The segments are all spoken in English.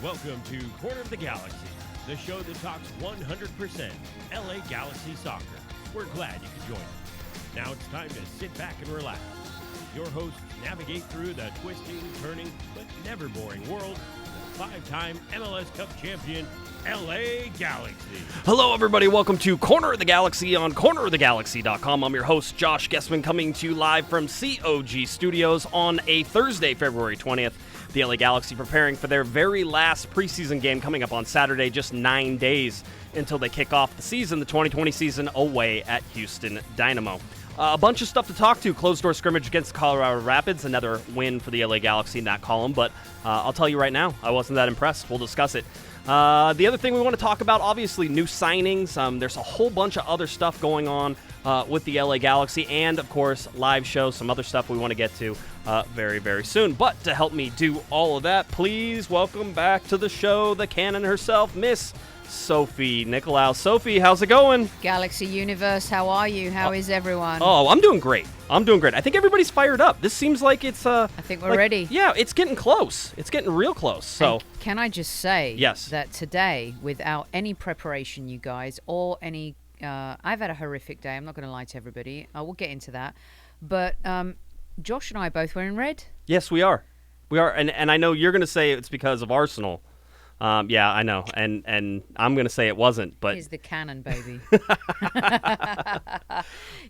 Welcome to Corner of the Galaxy, the show that talks 100% LA Galaxy soccer. We're glad you could join us. Now it's time to sit back and relax. Your hosts navigate through the twisting, turning, but never boring world of five-time MLS Cup champion LA Galaxy. Hello, everybody. Welcome to Corner of the Galaxy on cornerofthegalaxy.com. I'm your host, Josh Guesman, coming to you live from COG Studios on a Thursday, February 20th. The LA Galaxy preparing for their very last preseason game coming up on Saturday, just 9 days until they kick off the season, the 2020 season, away at Houston Dynamo. A bunch of stuff to talk to. Closed-door scrimmage against Colorado Rapids, another win for the LA Galaxy in that column, but I'll tell you right now, I wasn't that impressed. We'll discuss it. The other thing we want to talk about, obviously, new signings. There's a whole bunch of other stuff going on with the LA Galaxy, and, of course, live shows, some other stuff we want to get to very, very soon. But to help me do all of that, please welcome back to the show the Cannon herself, Miss Sophie Nicolaou. Sophie, how's it going? Galaxy Universe, how are you? How is everyone? Oh, I'm doing great. I think everybody's fired up. This seems like it's I think we're ready. Yeah, it's getting close. It's getting real close. So, and can I just say yes, that today, without any preparation, you guys, or any I've had a horrific day. I'm not going to lie to everybody. I will get into that. But Josh and I both were in red. Yes, we are. We are, and I know you're going to say it's because of Arsenal. Yeah, I know, and I'm going to say it wasn't, but... He's the Cannon, baby.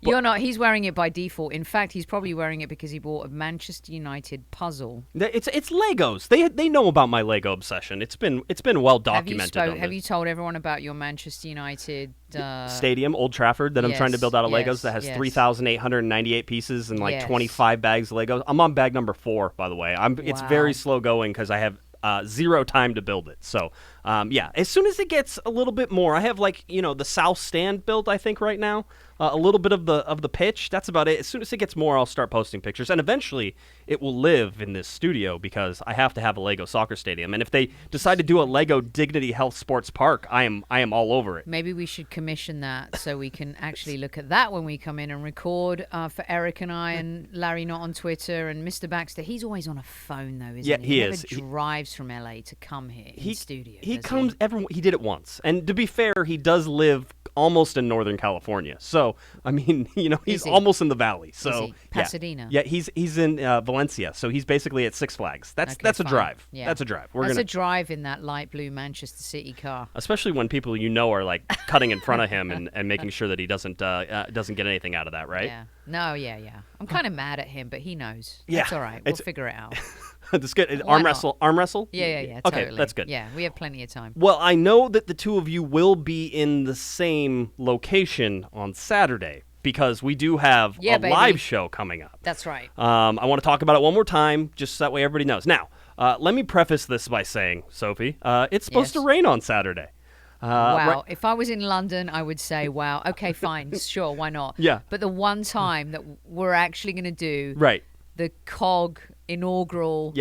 You're not. He's wearing it by default. In fact, he's probably wearing it because he bought a Manchester United puzzle. It's Legos. They know about my Lego obsession. It's been well documented. Have you told everyone about your Manchester United... Stadium, Old Trafford, that I'm trying to build out of Legos that has 3,898 pieces and 25 bags of Legos. I'm on bag number 4, by the way. It's very slow going because I have... zero time to build it. So, as soon as it gets a little bit more, I have the south stand built, I think, right now. A little bit of the pitch. That's about it. As soon as it gets more, I'll start posting pictures. And eventually, it will live in this studio because I have to have a Lego soccer stadium. And if they decide to do a Lego Dignity Health Sports Park, I am all over it. Maybe we should commission that so we can actually look at that when we come in and record for Eric and I and Larry not on Twitter and Mr. Baxter. He's always on a phone, though, isn't he? He never is. drives from LA to come here in studio. He comes. He did it once. And to be fair, he does live almost in Northern California. So, I mean, he's almost in the valley. So, Pasadena. Yeah, he's in Valencia. So he's basically at Six Flags. That's a drive. Yeah. That's a drive. That's a drive in that light blue Manchester City car. Especially when people are like cutting in front of him and making sure that he doesn't get anything out of that, right? Yeah. No, yeah. I'm kind of mad at him, but he knows. That's all right. We'll figure it out. That's good. Arm wrestle? Yeah, okay, totally. that's good. Yeah, we have plenty of time. Well, I know that the two of you will be in the same location on Saturday because we do have live show coming up. That's right. I want to talk about it one more time, just so that way everybody knows. Now, let me preface this by saying, Sophie, it's supposed to rain on Saturday. Wow. If I was in London, I would say, wow, okay, fine, sure, why not? Yeah. But the one time that we're actually going to do the COG inaugural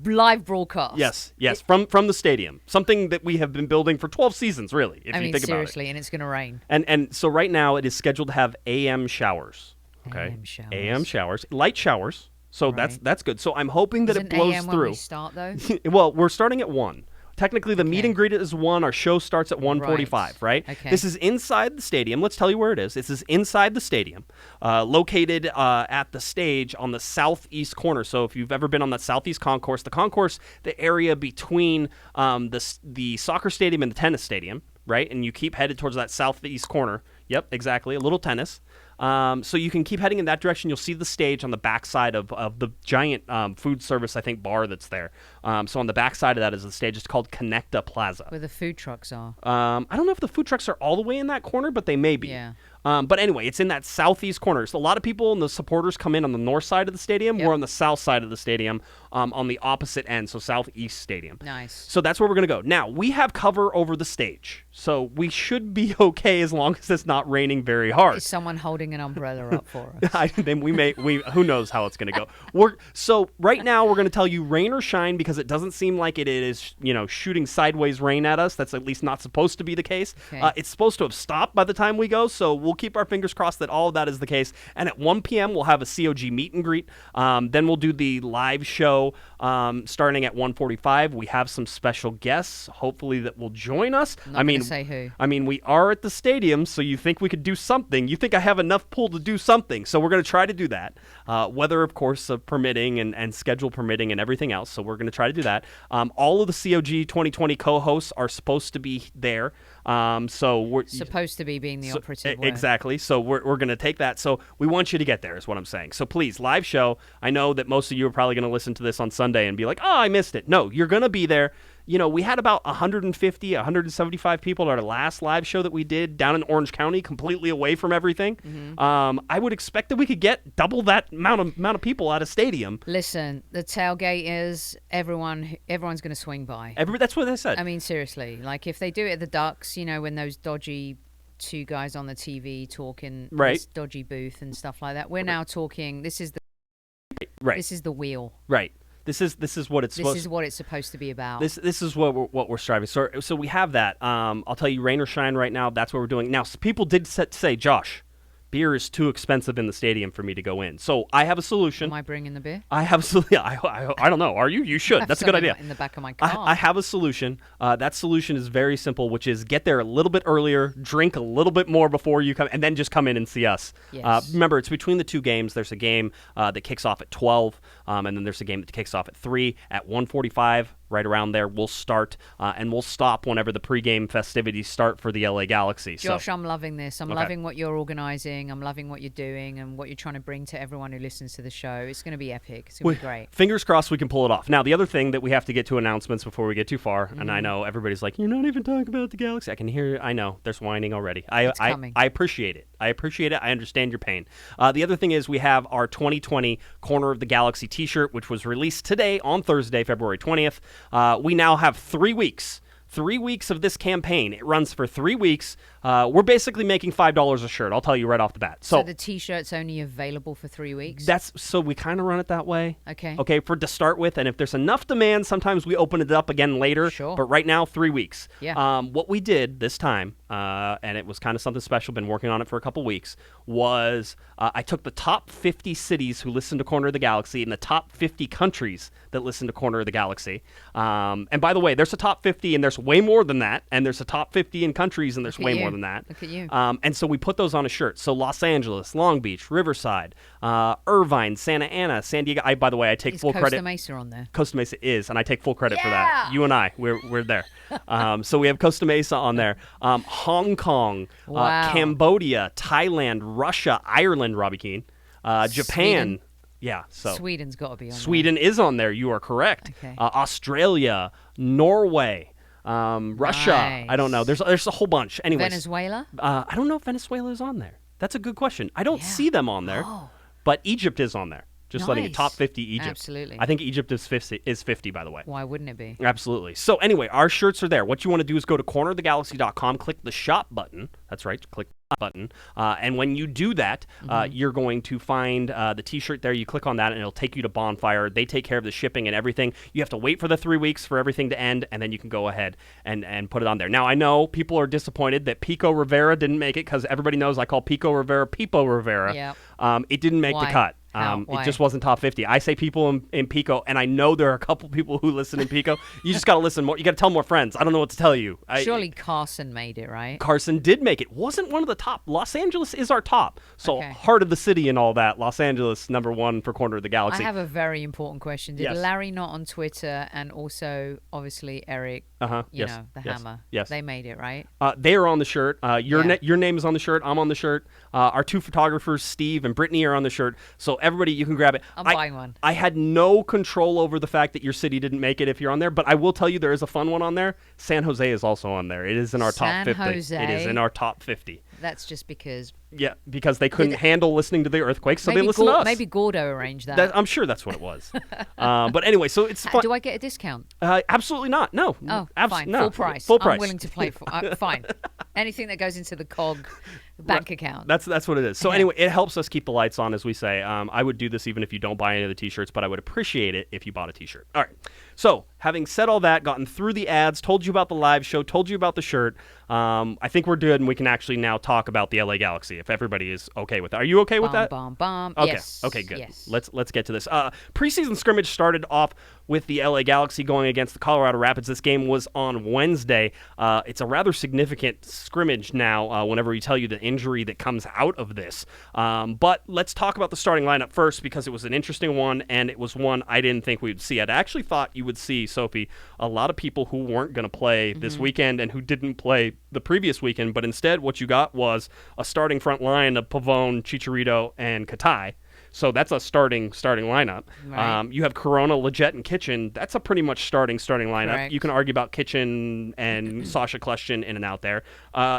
live broadcast. Yes, from the stadium. Something that we have been building for 12 seasons, really, if you think about it. Seriously, and it's going to rain. And so right now it is scheduled to have AM showers. Okay? AM showers. Light showers. So that's good. So I'm hoping that it blows AM through. When we start, though? Well, we're starting at 1. Technically, the meet and greet is 1. Our show starts at 1:45, right? Okay. This is inside the stadium. Let's tell you where it is. This is inside the stadium, located at the stage on the southeast corner. So if you've ever been on that southeast concourse, the area between the soccer stadium and the tennis stadium, right? And you keep headed towards that southeast corner. Yep, exactly. A little tennis. So you can keep heading in that direction. You'll see the stage on the backside of the giant food service, I think, bar that's there. So on the backside of that is the stage. It's called KINECTA PLAZA. Where the food trucks are. I don't know if the food trucks are all the way in that corner, but they may be. Yeah. But anyway, it's in that southeast corner. So a lot of people and the supporters come in on the north side of the stadium. We're on the south side of the stadium, on the opposite end, so southeast stadium. Nice. So that's where we're going to go. Now, we have cover over the stage, so we should be okay as long as it's not raining very hard. Is someone holding an umbrella up for us? Then who knows how it's going to go. So right now we're going to tell you rain or shine because it doesn't seem like it is, shooting sideways rain at us. That's at least not supposed to be the case. Okay. It's supposed to have stopped by the time we go, so we'll keep our fingers crossed that all of that is the case. And at 1 p.m., we'll have a COG meet and greet. Then we'll do the live show starting at 1:45. We have some special guests, hopefully, that will join us. Not gonna say who. I mean, we are at the stadium, so you think we could do something. You think I have enough pull to do something. So we're going to try to do that. Weather, of course, permitting and schedule permitting and everything else. So we're going to try to do that. All of the COG 2020 co-hosts are supposed to be there. So we're supposed to be being the operative word. Exactly. So we're going to take that. So we want you to get there is what I'm saying. So please, live show. I know that most of you are probably going to listen to this on Sunday and be like, oh, I missed it. No, you're going to be there. You know, we had about 150, 175 people at our last live show that we did down in Orange County, completely away from everything. Mm-hmm. I would expect that we could get double that amount of people at a stadium. Listen, the tailgate is everyone's going to swing by. That's what they said. I mean, seriously, like if they do it at the Ducks, you know, when those dodgy two guys on the TV talking this dodgy booth and stuff like that. We're now talking. This is the wheel. Right. This is what it's supposed. This is what it's supposed to be about. This is what we're striving. So we have that. I'll tell you, rain or shine. Right now, that's what we're doing. Now, people did say, Josh, beer is too expensive in the stadium for me to go in. So I have a solution. Am I bringing the beer? I have I don't know. Are you? You should. That's a good idea. In the back of my car. I have a solution. That solution is very simple, which is get there a little bit earlier, drink a little bit more before you come, and then just come in and see us. Yes. Remember, it's between the two games. There's a game that kicks off at 12, and then there's a game that kicks off at 3. At 1:45, right around there, we'll start, and we'll stop whenever the pregame festivities start for the LA Galaxy. Josh, I'm loving this. I'm loving what you're organizing. I'm loving what you're doing and what you're trying to bring to everyone who listens to the show. It's going to be epic. It's going to be great. Fingers crossed we can pull it off. Now, the other thing that we have to get to announcements before we get too far, and I know everybody's like, you're not even talking about the Galaxy. I can hear, I know, there's whining already. I appreciate it. I appreciate it. I understand your pain. The other thing is we have our 2020 Corner of the Galaxy t-shirt, which was released today on Thursday, February 20th. We now have 3 weeks. 3 weeks of this campaign. It runs for 3 weeks. We're basically making $5 a shirt. I'll tell you right off the bat. So the t-shirt's only available for 3 weeks? So we kind of run it that way. Okay. Okay, to start with. And if there's enough demand, sometimes we open it up again later. Sure. But right now, 3 weeks. Yeah. What we did this time, and it was kind of something special, been working on it for a couple weeks, was I took the top 50 cities who listen to Corner of the Galaxy and the top 50 countries that listen to Corner of the Galaxy. And by the way, there's a top 50 and there's way more than that. And there's a top 50 in countries and there's way more than that. Look at you. And so we put those on a shirt. So Los Angeles, Long Beach, Riverside, Irvine, Santa Ana, San Diego. By the way, I take full credit. Costa Mesa on there? Costa Mesa is, and I take full credit for that. You and I, we're there. So we have Costa Mesa on there. Hong Kong, Cambodia, Thailand, Russia, Ireland, Robbie Keane, Japan. Sweden. Yeah, so Sweden's got to be on Sweden there. is on there. You are correct. Okay. Australia, Norway. Russia, Nice. I don't know. There's a whole bunch. Anyways, Venezuela? I don't know if Venezuela is on there. That's a good question. I don't see them on there, Oh. but Egypt is on there. Just letting it Nice. top 50 Egypt. Absolutely. I think Egypt is 50, by the way. Why wouldn't it be? Absolutely. So anyway, our shirts are there. What you want to do is go to cornerofthegalaxy.com, click the shop button. That's right, click the button. And when you do that, you're going to find the t-shirt there. You click on that and it'll take you to Bonfire. They take care of the shipping and everything. You have to wait for the 3 weeks for everything to end, and then you can go ahead and put it on there. Now, I know people are disappointed that Pico Rivera didn't make it because everybody knows I call Pico Rivera Pipo Rivera. Yep. It didn't make the cut. Why? It just wasn't top 50. I say people in Pico, and I know there are a couple people who listen in Pico. You just got to listen more. You got to tell more friends. I don't know what to tell you. Surely Carson made it, right? Carson did make it. Wasn't one of the top. Los Angeles is our top. So Okay. heart of the city and all that. Los Angeles, #1 for Corner of the Galaxy. I have a very important question. Did Yes. Larry not on Twitter and also, obviously, Eric, you Yes. know, the Yes. Hammer? Yes. They made it, right? They are on the shirt. Your Yeah. your name is on the shirt. I'm on the shirt. Our two photographers, Steve and Brittany, are on the shirt. So everybody, you can grab it. I'm buying one. I had no control over the fact that your city didn't make it if you're on there, but I will tell you there is a fun one on there. San Jose is also on there. It is in our top 50. Jose. It is in our top 50. That's just because Yeah, because they couldn't handle listening to the earthquakes, so they maybe listen to us. Maybe Gordo arranged that. I'm sure that's what it was. But anyway, so it's fun. Do I get a discount? Absolutely not. No. Oh, fine. No. Full price. Full price. I'm willing to play for. Fine. Anything that goes into the COG bank account. That's what it is. So Yeah. anyway, it helps us keep the lights on, as we say. I would do this even if you don't buy any of the T-shirts, but I would appreciate it if you bought a T-shirt. All right. So having said all that, gotten through the ads, told you about the live show, told you about the shirt, I think we're good, and we can actually now talk about the LA Galaxy. Sophie, if everybody is okay with that. Are you okay with that? Bomb. Okay. Yes. Okay, good. Yes. Let's get to this. Preseason scrimmage started off with the LA Galaxy going against the Colorado Rapids. This game was on Wednesday. It's a rather significant scrimmage now whenever we tell you the injury that comes out of this. But let's talk about the starting lineup first because it was an interesting one, and it was one I didn't think we would see. I'd actually thought you would see, Sophie, a lot of people who weren't going to play this weekend and who didn't play the previous weekend, but instead what you got was a starting front line of Pavone, Chicharito, and Katai. So that's a starting lineup. Right. You have Corona, Leggett, and Kitchen. That's a pretty much starting lineup. Correct. You can argue about Kitchen and Sasha Kleshtin in and out there.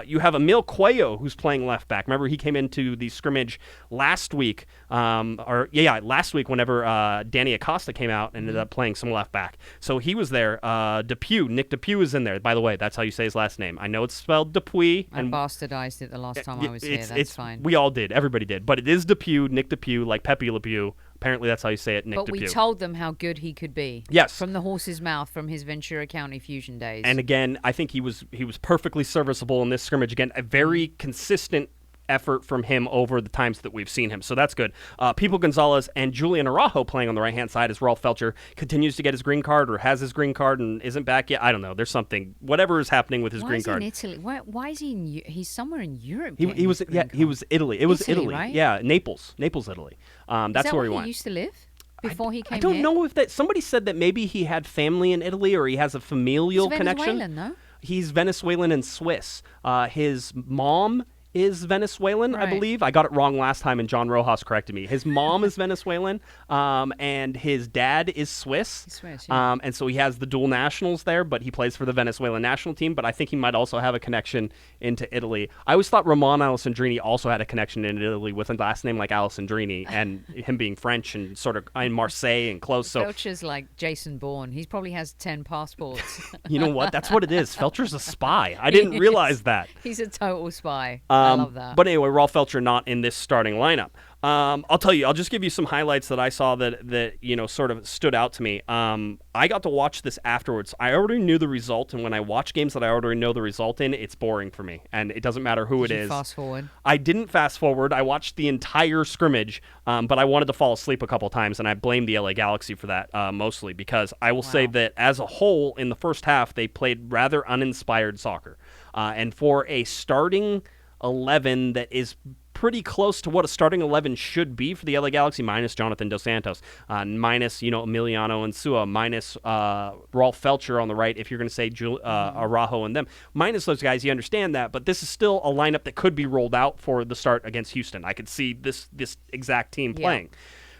You have Emil Cuello, who's playing left back. Remember, he came into the scrimmage last week. Last week whenever Danny Acosta came out and ended up playing some left back. So he was there. Nick Depew is in there. By the way, that's how you say his last name. I know it's spelled Dupuy. I bastardized it the last time I was here. That's fine. We all did. Everybody did. But it is Depew, Nick Depew, like Pepe Le Pew. Apparently that's how you say it, Nick Depew. But we told them how good he could be. Yes. From the horse's mouth from his Ventura County Fusion days. And again, I think he was perfectly serviceable in this scrimmage. Again, a very consistent effort from him over the times that we've seen him. So that's good. People Gonzalez and Julian Araujo playing on the right-hand side as Rolf Felcher continues to get his green card or has his green card and isn't back yet. I don't know. There's something. Whatever is happening with his green card. Why is he in Italy? Why is he in... He's somewhere in Europe. He was Italy. It was Italy. Right? Yeah, Naples, Italy. That's where he went. He used to live before he came I don't here? know if that... Somebody said that maybe he had family in Italy or he has a familial connection. He's Venezuelan, no? He's Venezuelan and Swiss. His mom is Venezuelan, I Right. believe. I got it wrong last time, and John Rojas corrected me. His mom is Venezuelan, and his dad is Swiss. He's Swiss, yeah. And so he has the dual nationals there, but he plays for the Venezuelan national team. But I think he might also have a connection into Italy. I always thought Ramon Alessandrini also had a connection in Italy with a last name like Alessandrini, and him being French and sort of in Marseille and close. So Felcher's like Jason Bourne. He probably has 10 passports. you know what? That's what it is. Felcher's a spy. I didn't realize that. He's a total spy. I love that. But anyway, Rolf Felcher not in this starting lineup. I'll tell you, I'll just give you some highlights that I saw that sort of stood out to me. I got to watch this afterwards. I already knew the result, and when I watch games that I already know the result in, it's boring for me, and it doesn't matter who Did it you is. fast forward? I didn't fast forward. I watched the entire scrimmage, but I wanted to fall asleep a couple times, and I blame the LA Galaxy for that mostly because I will say that as a whole, in the first half, they played rather uninspired soccer. And for a starting 11 that is pretty close to what a starting 11 should be for the LA Galaxy, minus Jonathan Dos Santos, minus Emiliano Insua, minus Rolf Felcher on the right, if you're going to say Araujo and them, minus those guys, you understand that, but this is still a lineup that could be rolled out for the start against Houston. I could see this exact team playing.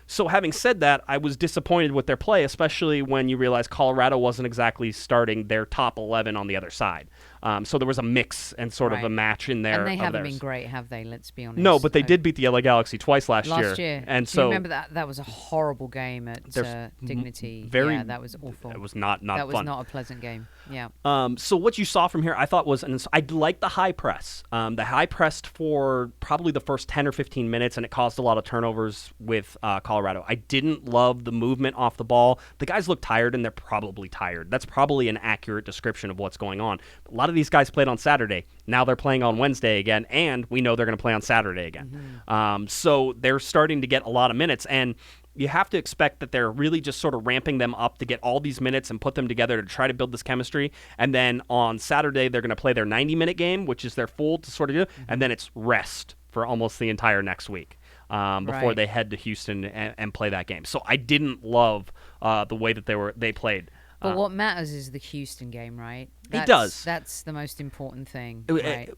So having said that, I was disappointed with their play, especially when you realize Colorado wasn't exactly starting their top 11 on the other side. So there was a mix and sort of a match in there. And they of haven't theirs. been great, have they? Let's be honest. No, but they did beat the LA Galaxy twice last year. And Do so you remember that? That was a horrible game at Dignity. Yeah, that was awful. It was not That fun. was not a pleasant game. Yeah. So what you saw from here, I thought was, and I liked the high press. The high pressed for probably the first 10 or 15 minutes, and it caused a lot of turnovers with Colorado. I didn't love the movement off the ball. The guys look tired, and they're probably tired. That's probably an accurate description of what's going on. A lot of these guys played on Saturday. Now they're playing on Wednesday again, and we know they're going to play on Saturday again. So they're starting to get a lot of minutes, and you have to expect that they're really just sort of ramping them up to get all these minutes and put them together to try to build this chemistry. And then on Saturday, they're going to play their 90-minute game, which is their full to sort of do, and then it's rest for almost the entire next week before they head to Houston and play that game. So I didn't love the way that they played. But what matters is the Houston game, right? It does. That's the most important thing, right?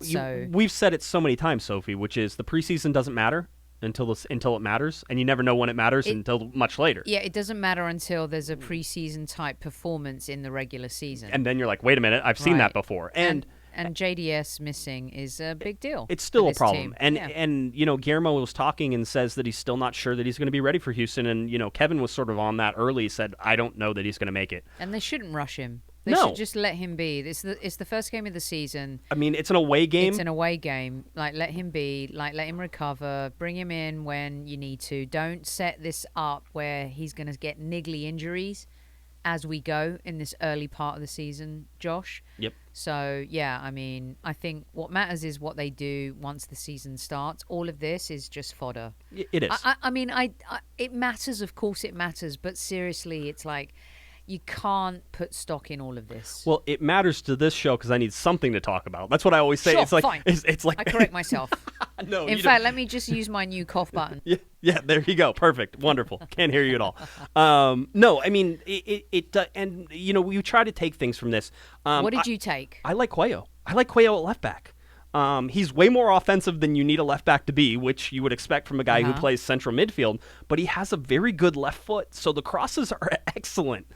We've said it so many times, Sophie, which is the preseason doesn't matter until it matters, and you never know when it matters until much later. Yeah, it doesn't matter until there's a preseason type performance in the regular season. And then you're like, wait a minute, I've seen that before. And JDS missing is a big deal. It's still a problem. Team. And Guillermo was talking and says that he's still not sure that he's going to be ready for Houston. And, Kevin was sort of on that early, said, I don't know that he's going to make it. And they shouldn't rush him. They should just let him be. It's the first game of the season. I mean, it's an away game. It's an away game. Like, let him be. Like, let him recover. Bring him in when you need to. Don't set this up where he's going to get niggly injuries as we go in this early part of the season, Josh. Yep. So, yeah, I mean, I think what matters is what they do once the season starts. All of this is just fodder. It is. I mean, it matters. Of course it matters. But seriously, it's like you can't put stock in all of this. Well, it matters to this show because I need something to talk about. That's what I always say. Sure, it's like, fine. It's like I correct myself. No, In fact, let me just use my new cough button. Yeah, there you go. Perfect. Wonderful. Can't hear you at all. No, I mean, and, we try to take things from this. What did you take? I like Cuello. I like Cuello at left back. He's way more offensive than you need a left back to be, which you would expect from a guy who plays central midfield, but he has a very good left foot, so the crosses are excellent.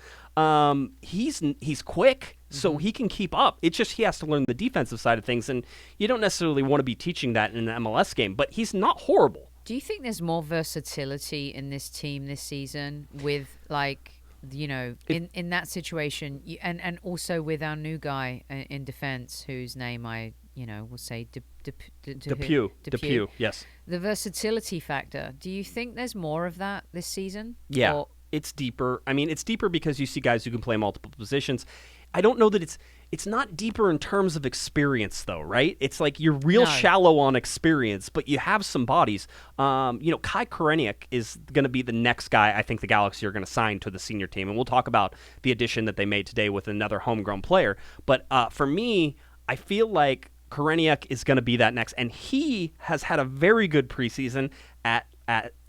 He's quick, so he can keep up. It's just he has to learn the defensive side of things, and you don't necessarily want to be teaching that in an MLS game, but he's not horrible. Do you think there's more versatility in this team this season with, like, in that situation, and also with our new guy in defense, whose name I will say Depew, yes. The versatility factor. Do you think there's more of that this season? Yeah, it's deeper. I mean, it's deeper because you see guys who can play multiple positions. I don't know that it's not deeper in terms of experience, though, right? It's like you're real shallow on experience, but you have some bodies. Kai Koreniuk is going to be the next guy I think the Galaxy are going to sign to the senior team, and we'll talk about the addition that they made today with another homegrown player. But for me, I feel like Koreniuk is going to be that next, and he has had a very good preseason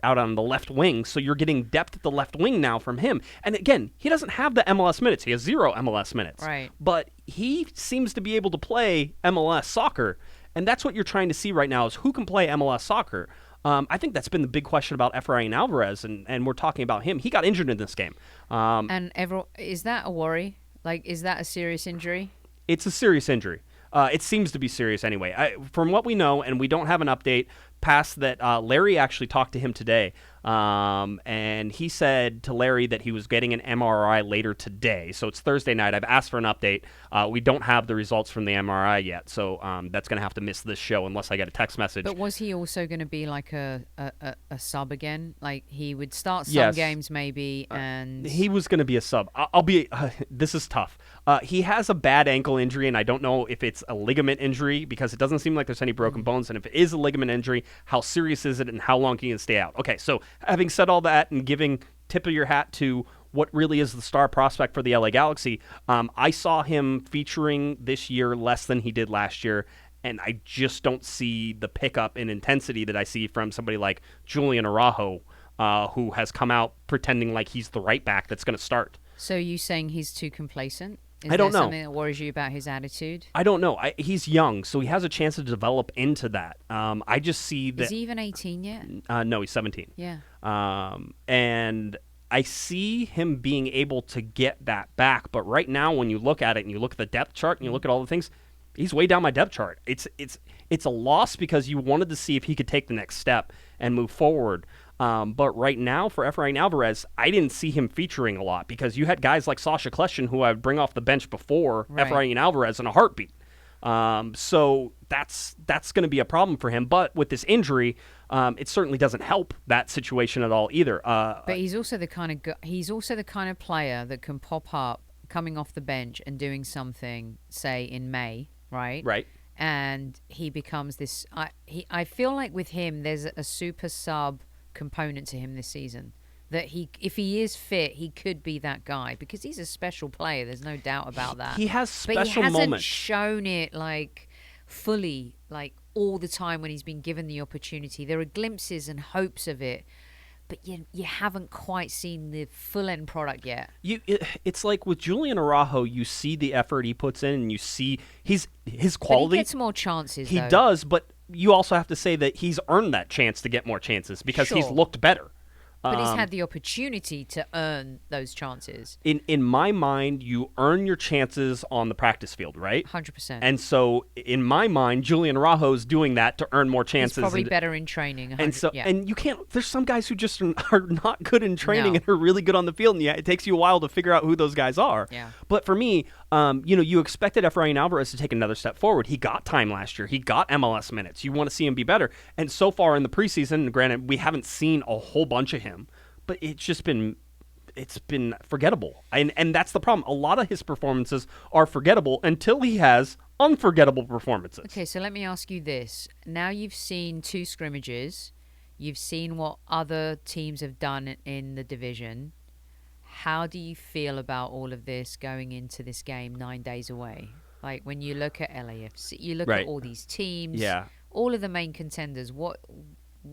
out on the left wing, so you're getting depth at the left wing now from him. And again, he doesn't have the MLS minutes. He has 0 MLS minutes. Right. But he seems to be able to play MLS soccer, and that's what you're trying to see right now is who can play MLS soccer. I think that's been the big question about Efrain Alvarez, and we're talking about him. He got injured in this game. Is that a worry? Like, is that a serious injury? It's a serious injury. It seems to be serious anyway. From what we know, and we don't have an update past that, Larry actually talked to him today, and he said to Larry that he was getting an MRI later today. So it's Thursday night. I've asked for an update. We don't have the results from the MRI yet, so that's going to have to miss this show unless I get a text message. But was he also going to be like a sub again? Like he would start some games maybe, and he was going to be a sub. I'll be. This is tough. He has a bad ankle injury, and I don't know if it's a ligament injury because it doesn't seem like there's any broken bones. And if it is a ligament injury, how serious is it, and how long can he stay out? Okay, so having said all that and giving tip of your hat to what really is the star prospect for the LA Galaxy, I saw him featuring this year less than he did last year, and I just don't see the pickup in intensity that I see from somebody like Julian Araujo, who has come out pretending like he's the right back that's going to start. So you saying he's too complacent? I don't know. Something that worries you about his attitude? I don't know. He's young, so he has a chance to develop into that. I just see that. Is he even 18 yet? No, he's 17. Yeah. And I see him being able to get that back. But right now, when you look at it and you look at the depth chart and you look at all the things, he's way down my depth chart. It's a loss because you wanted to see if he could take the next step and move forward. But right now, for Efrain Alvarez, I didn't see him featuring a lot because you had guys like Sasha Kljestan who I would bring off the bench before Efrain Alvarez in a heartbeat. So that's going to be a problem for him. But with this injury, it certainly doesn't help that situation at all either. But he's also the kind of player that can pop up coming off the bench and doing something, say in May, right? Right. And he becomes this. I feel like with him, there's a super sub component to him this season that if he is fit, he could be that guy because he's a special player. There's no doubt about that. He has special moments. But he hasn't shown it like fully, like all the time when he's been given the opportunity. There are glimpses and hopes of it, but you haven't quite seen the full end product yet. It's like with Julian Araujo, you see the effort he puts in, and you see his quality. But he gets more chances. He does, but you also have to say that he's earned that chance to get more chances because he's looked better. But he's had the opportunity to earn those chances. In my mind, you earn your chances on the practice field, right? 100%. And so, in my mind, Julian Araujo is doing that to earn more chances. He's probably better in training. And you can't. There's some guys who just are not good in training and are really good on the field, and it takes you a while to figure out who those guys are. Yeah. But for me, you expected Efrain Alvarez to take another step forward. He got time last year. He got MLS minutes. You want to see him be better. And so far in the preseason, granted, we haven't seen a whole bunch of him, but it's just been it's been forgettable. And that's the problem. A lot of his performances are forgettable until he has unforgettable performances. Okay, so let me ask you this. Now you've seen 2 scrimmages. You've seen what other teams have done in the division. How do you feel about all of this going into this game 9 days away? Like when you look at LAFC, you look at all these teams, all of the main contenders. What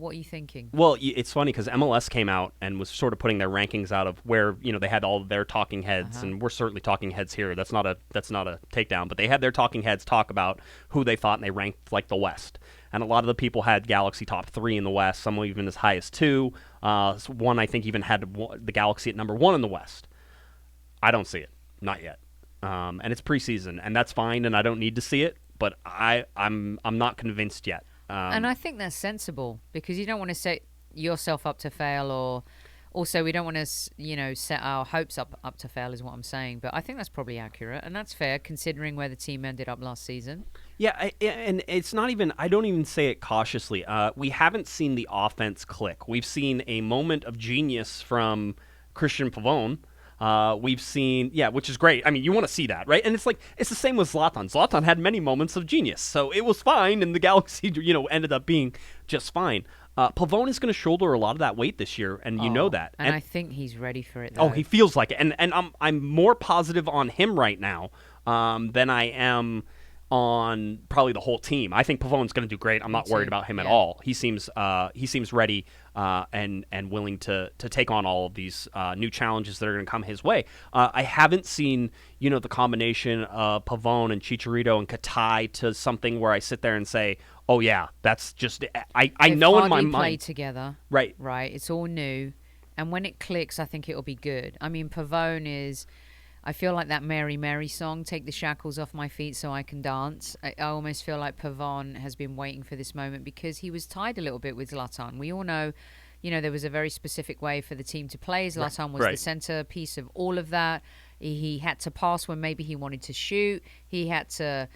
are you thinking? Well, it's funny because MLS came out and was sort of putting their rankings out of where they had all of their talking heads, and we're certainly talking heads here. That's not a takedown, but they had their talking heads talk about who they thought, and they ranked like the West. And a lot of the people had Galaxy top 3 in the West, some even as high as 2. One I think even had the Galaxy at number 1 in the West. I don't see it, not yet. And it's preseason, and that's fine, and I don't need to see it, but I'm not convinced yet. And I think that's sensible because you don't want to set yourself up to fail, or also we don't want to, set our hopes up to fail is what I'm saying. But I think that's probably accurate, and that's fair considering where the team ended up last season. Yeah, and it's not even, I don't even say it cautiously. We haven't seen the offense click. We've seen a moment of genius from Christian Pavone. We've seen, which is great. I mean, you want to see that, right? And it's the same with Zlatan. Zlatan had many moments of genius, so it was fine, and the Galaxy, ended up being just fine. Pavone is going to shoulder a lot of that weight this year, and you know that. And I think he's ready for it, though. Oh, he feels like it. And I'm more positive on him right now than I am on probably the whole team. I think Pavone's going to do great. I'm not worried about him at all. He seems ready and willing to take on all of these new challenges that are going to come his way. I haven't seen the combination of Pavone and Chicharito and Katai to something where I sit there and say, oh yeah, that's just I know in my mind. Play together, right. It's all new, and when it clicks, I think it'll be good. I mean, Pavone is. I feel like that Mary Mary song, Take the Shackles Off My Feet So I Can Dance. I almost feel like Pavone has been waiting for this moment because he was tied a little bit with Zlatan. We all know, there was a very specific way for the team to play. Zlatan was the centerpiece of all of that. He had to pass when maybe he wanted to shoot. He had to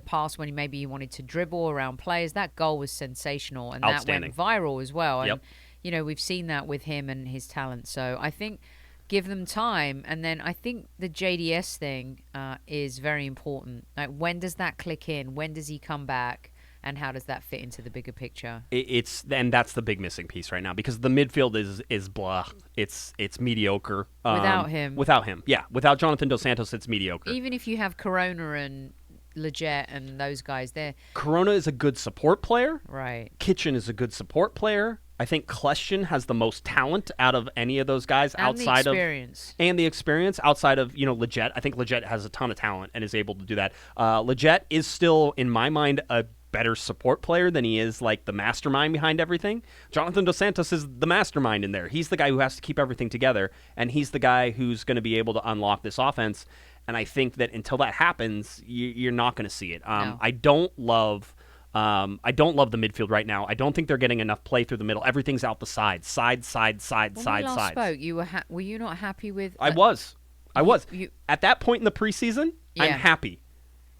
pass when maybe he wanted to dribble around players. That goal was sensational, and that went viral as well. Yep. And, we've seen that with him and his talent. So I think give them time. And then I think the JDS thing is very important. Like, when does that click in? When does he come back? And how does that fit into the bigger picture? And that's the big missing piece right now because the midfield is blah. It's mediocre. Without him. Yeah. Without Jonathan Dos Santos, it's mediocre. Even if you have Corona and Leggett and those guys there. Corona is a good support player. Right. Kitchen is a good support player. I think Kleshin has the most talent out of any of those guys outside of the experience outside of Leggett. I think Leggett has a ton of talent and is able to do that. Leggett is still, in my mind, a better support player than he is like the mastermind behind everything. Jonathan Dos Santos is the mastermind in there. He's the guy who has to keep everything together, and he's the guy who's going to be able to unlock this offense. And I think that until that happens, you're not going to see it. No. I don't love the midfield right now. I don't think they're getting enough play through the middle. Everything's out the side. When we last spoke, were you not happy with? I was. At that point in the preseason, I'm happy.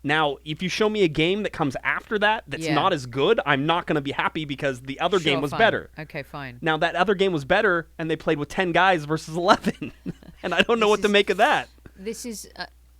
Now, if you show me a game that comes after that's not as good, I'm not going to be happy because the other game was better. Okay, fine. Now, that other game was better, and they played with 10 guys versus 11, and I don't know what to make of that. This is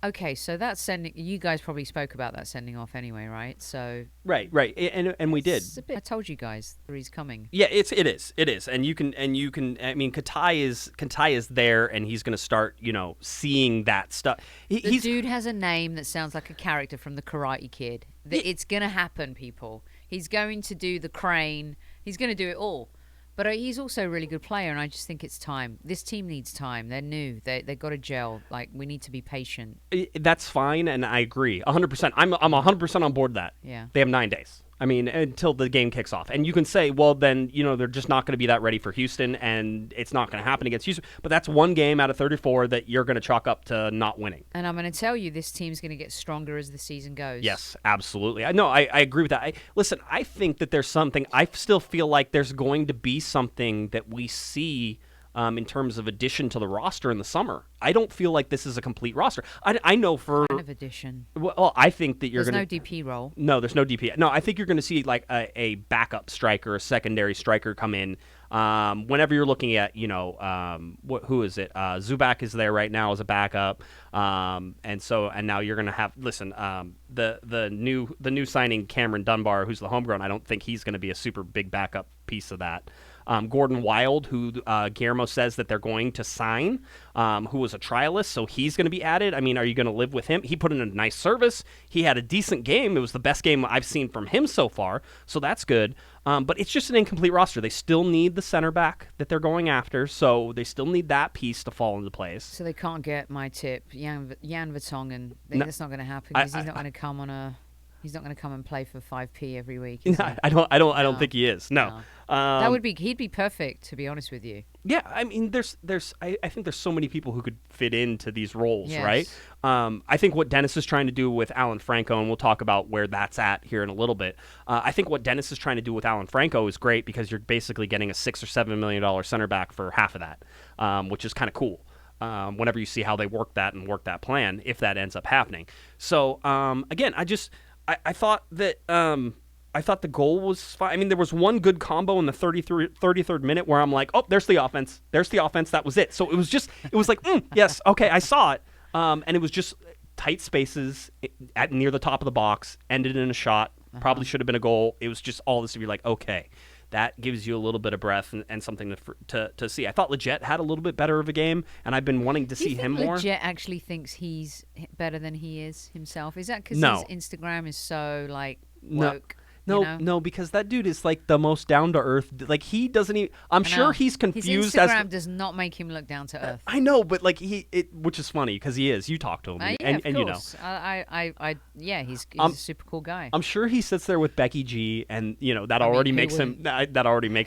okay. So that's sending. You guys probably spoke about that sending off anyway, right? So right, and we did. I told you guys he's coming. Yeah, it is, and you can. I mean, Katai is there, and he's going to start, seeing that stuff. The dude has a name that sounds like a character from the Karate Kid. It's going to happen, people. He's going to do the crane. He's going to do it all. But he's also a really good player, and I just think it's time. This team needs time. They're new. They've got to gel. Like, we need to be patient. That's fine, and I agree 100%. I'm 100% on board that. Yeah. They have 9 days. I mean, until the game kicks off. And you can say, well, then, they're just not going to be that ready for Houston, and it's not going to happen against Houston. But that's one game out of 34 that you're going to chalk up to not winning. And I'm going to tell you, this team's going to get stronger as the season goes. Yes, absolutely. I agree with that. Listen, I think that there's something. I still feel like there's going to be something that we see in terms of addition to the roster in the summer. I don't feel like this is a complete roster. I know for kind of addition. Well, I think that you're going to. There's no DP role. No, there's no DP. No, I think you're going to see like a backup striker, a secondary striker come in. Whenever you're looking at, who is it? Zubac is there right now as a backup, and now you're going to have the new signing Cameron Dunbar, who's the homegrown. I don't think he's going to be a super big backup piece of that. Gordon Wild, who Guillermo says that they're going to sign, who was a trialist, so he's going to be added. I mean, are you going to live with him? He put in a nice service. He had a decent game. It was the best game I've seen from him so far, so that's good. But it's just an incomplete roster. They still need the center back that they're going after, so they still need that piece to fall into place. So they can't get my tip, Jan Vertonghen. That's not going to happen because he's not going to come on a. He's not going to come and play for 5p every week. I don't think he is. No. That would be. He'd be perfect, to be honest with you. Yeah, I mean, I think there's so many people who could fit into these roles, right? I think what Dennis is trying to do with Alan Franco, and we'll talk about where that's at here in a little bit. I think what Dennis is trying to do with Alan Franco is great because you're basically getting a $6 or $7 million center back for half of that, which is kind of cool. Whenever you see how they work that plan, if that ends up happening. So again, I thought that the goal was fine. I mean, there was one good combo in the 33rd minute where I'm like, oh, there's the offense. That was it. So it was like, yes, okay, I saw it. And it was just tight spaces at near the top of the box, ended in a shot, probably should have been a goal. It was just all this to be like, okay, that gives you a little bit of breath and something to see. I thought Leggett had a little bit better of a game, and I've been wanting to see him more. Leggett actually thinks he's better than he is himself. Is that because his Instagram is so woke? No, because that dude is like the most down to earth. Like he doesn't even. I'm sure he's confused. His Instagram does not make him look down to earth. I know, but which is funny because he is. You talk to him, and of course. He's a super cool guy. I'm sure he sits there with Becky G, and that already makes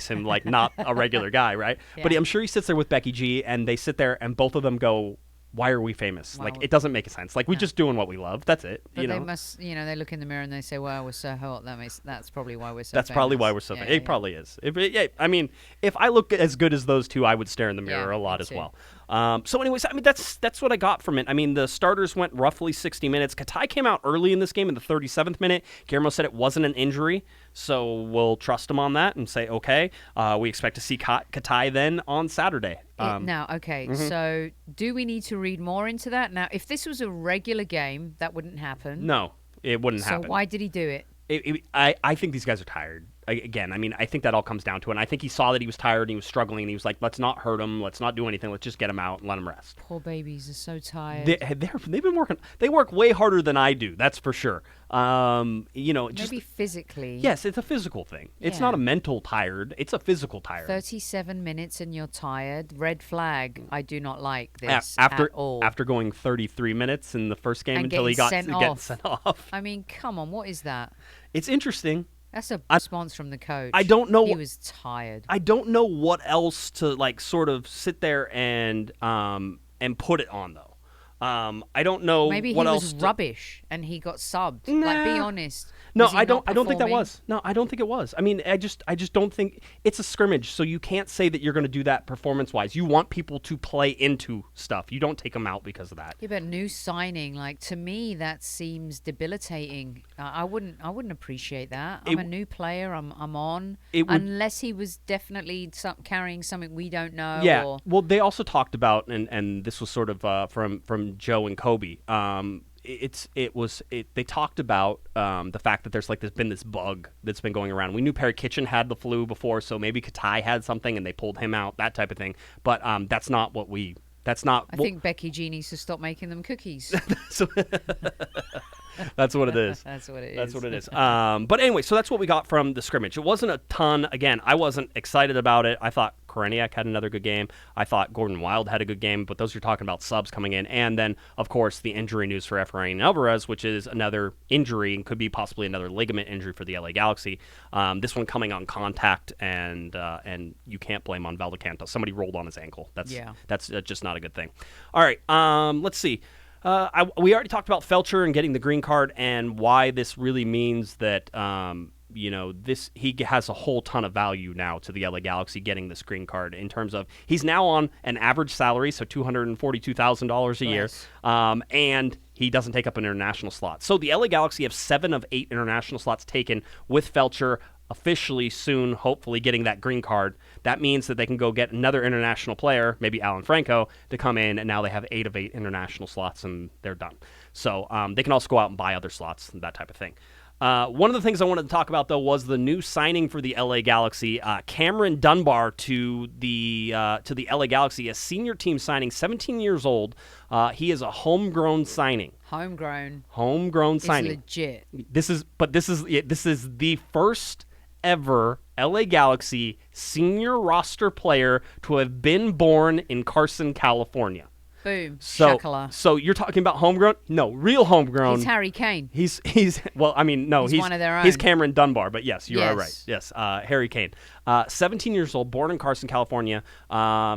him like not a regular guy, right? Yeah. But I'm sure he sits there with Becky G, and they sit there, and both of them go, why are we famous? Well, it doesn't make sense. We're just doing what we love. That's it. But they must, they look in the mirror and they say, well, we're so hot. That's probably why we're so That's famous. Probably why we're so famous. It probably is. I mean, if I look as good as those two, I would stare in the mirror a lot as well. So anyways, I mean, that's what I got from it. I mean, the starters went roughly 60 minutes. Katai came out early in this game in the 37th minute. Guillermo said it wasn't an injury, so we'll trust him on that and say, okay, we expect to see Katai then on Saturday. So do we need to read more into that? Now, if this was a regular game, that wouldn't happen. No, it wouldn't happen. So why did he do it? I think these guys are tired. Again, I mean, I think that all comes down to it. And I think he saw that he was tired and he was struggling, and he was like, let's not hurt him. Let's not do anything. Let's just get him out and let him rest. Poor babies are so tired. They've been working. They work way harder than I do. That's for sure. Maybe physically. Yes, it's a physical thing. It's not a mental tired. It's a physical tired. 37 minutes and you're tired. Red flag. I do not like this at all. After going 33 minutes in the first game until he got sent off. I mean, come on. What is that? It's interesting. That's a response from the coach. I don't know. He was tired. I don't know what else to sort of sit there and put it on though. I don't know. Maybe what he else was rubbish and he got subbed. Nah. Be honest. No, I don't think that was. No, I don't think it was. I mean, I just don't think it's a scrimmage, so you can't say that you're going to do that performance-wise. You want people to play into stuff. You don't take them out because of that. Yeah, but new signing, to me, that seems debilitating. I wouldn't appreciate that. I'm a new player. I'm on. Unless he was definitely carrying something we don't know. Yeah. Well, they also talked about, and this was sort of from Joe and Kobe. They talked about the fact that there's been this bug that's been going around. We knew Perry Kitchen had the flu before, so maybe Katai had something and they pulled him out, that type of thing. But that's not what we. That's not. I think Becky G needs to stop making them cookies. That's what it is. That's what it is. That's what it is. But anyway, so that's what we got from the scrimmage. It wasn't a ton. Again, I wasn't excited about it. I thought Koreniak had another good game. I thought Gordon Wild had a good game, but those are talking about subs coming in. And then, of course, the injury news for Efrain Alvarez, which is another injury and could be possibly another ligament injury for the LA Galaxy. This one coming on contact, and you can't blame on Valdecanto. Somebody rolled on his ankle. That's just not a good thing. All right, let's see. We already talked about Felcher and getting the green card and why this really means that he has a whole ton of value now to the LA Galaxy getting this green card in terms of he's now on an average salary, so $242,000 a year, and he doesn't take up an international slot. So the LA Galaxy have 7 of 8 international slots taken with Felcher officially soon, hopefully getting that green card. That means that they can go get another international player, maybe Alan Franco, to come in, and now they have 8 of 8 international slots, and they're done. So they can also go out and buy other slots, that type of thing. One of the things I wanted to talk about, though, was the new signing for the LA Galaxy. Cameron Dunbar to the LA Galaxy, a senior team signing, 17 years old. He is a homegrown signing. Homegrown signing. It's legit. This is the first ever LA Galaxy senior roster player to have been born in Carson, California. Boom. So you're talking about homegrown? No, real homegrown. He's Harry Kane. He's he's one of their own. He's Cameron Dunbar, but yes, you are right. Yes, Harry Kane. 17 years old, born in Carson, California.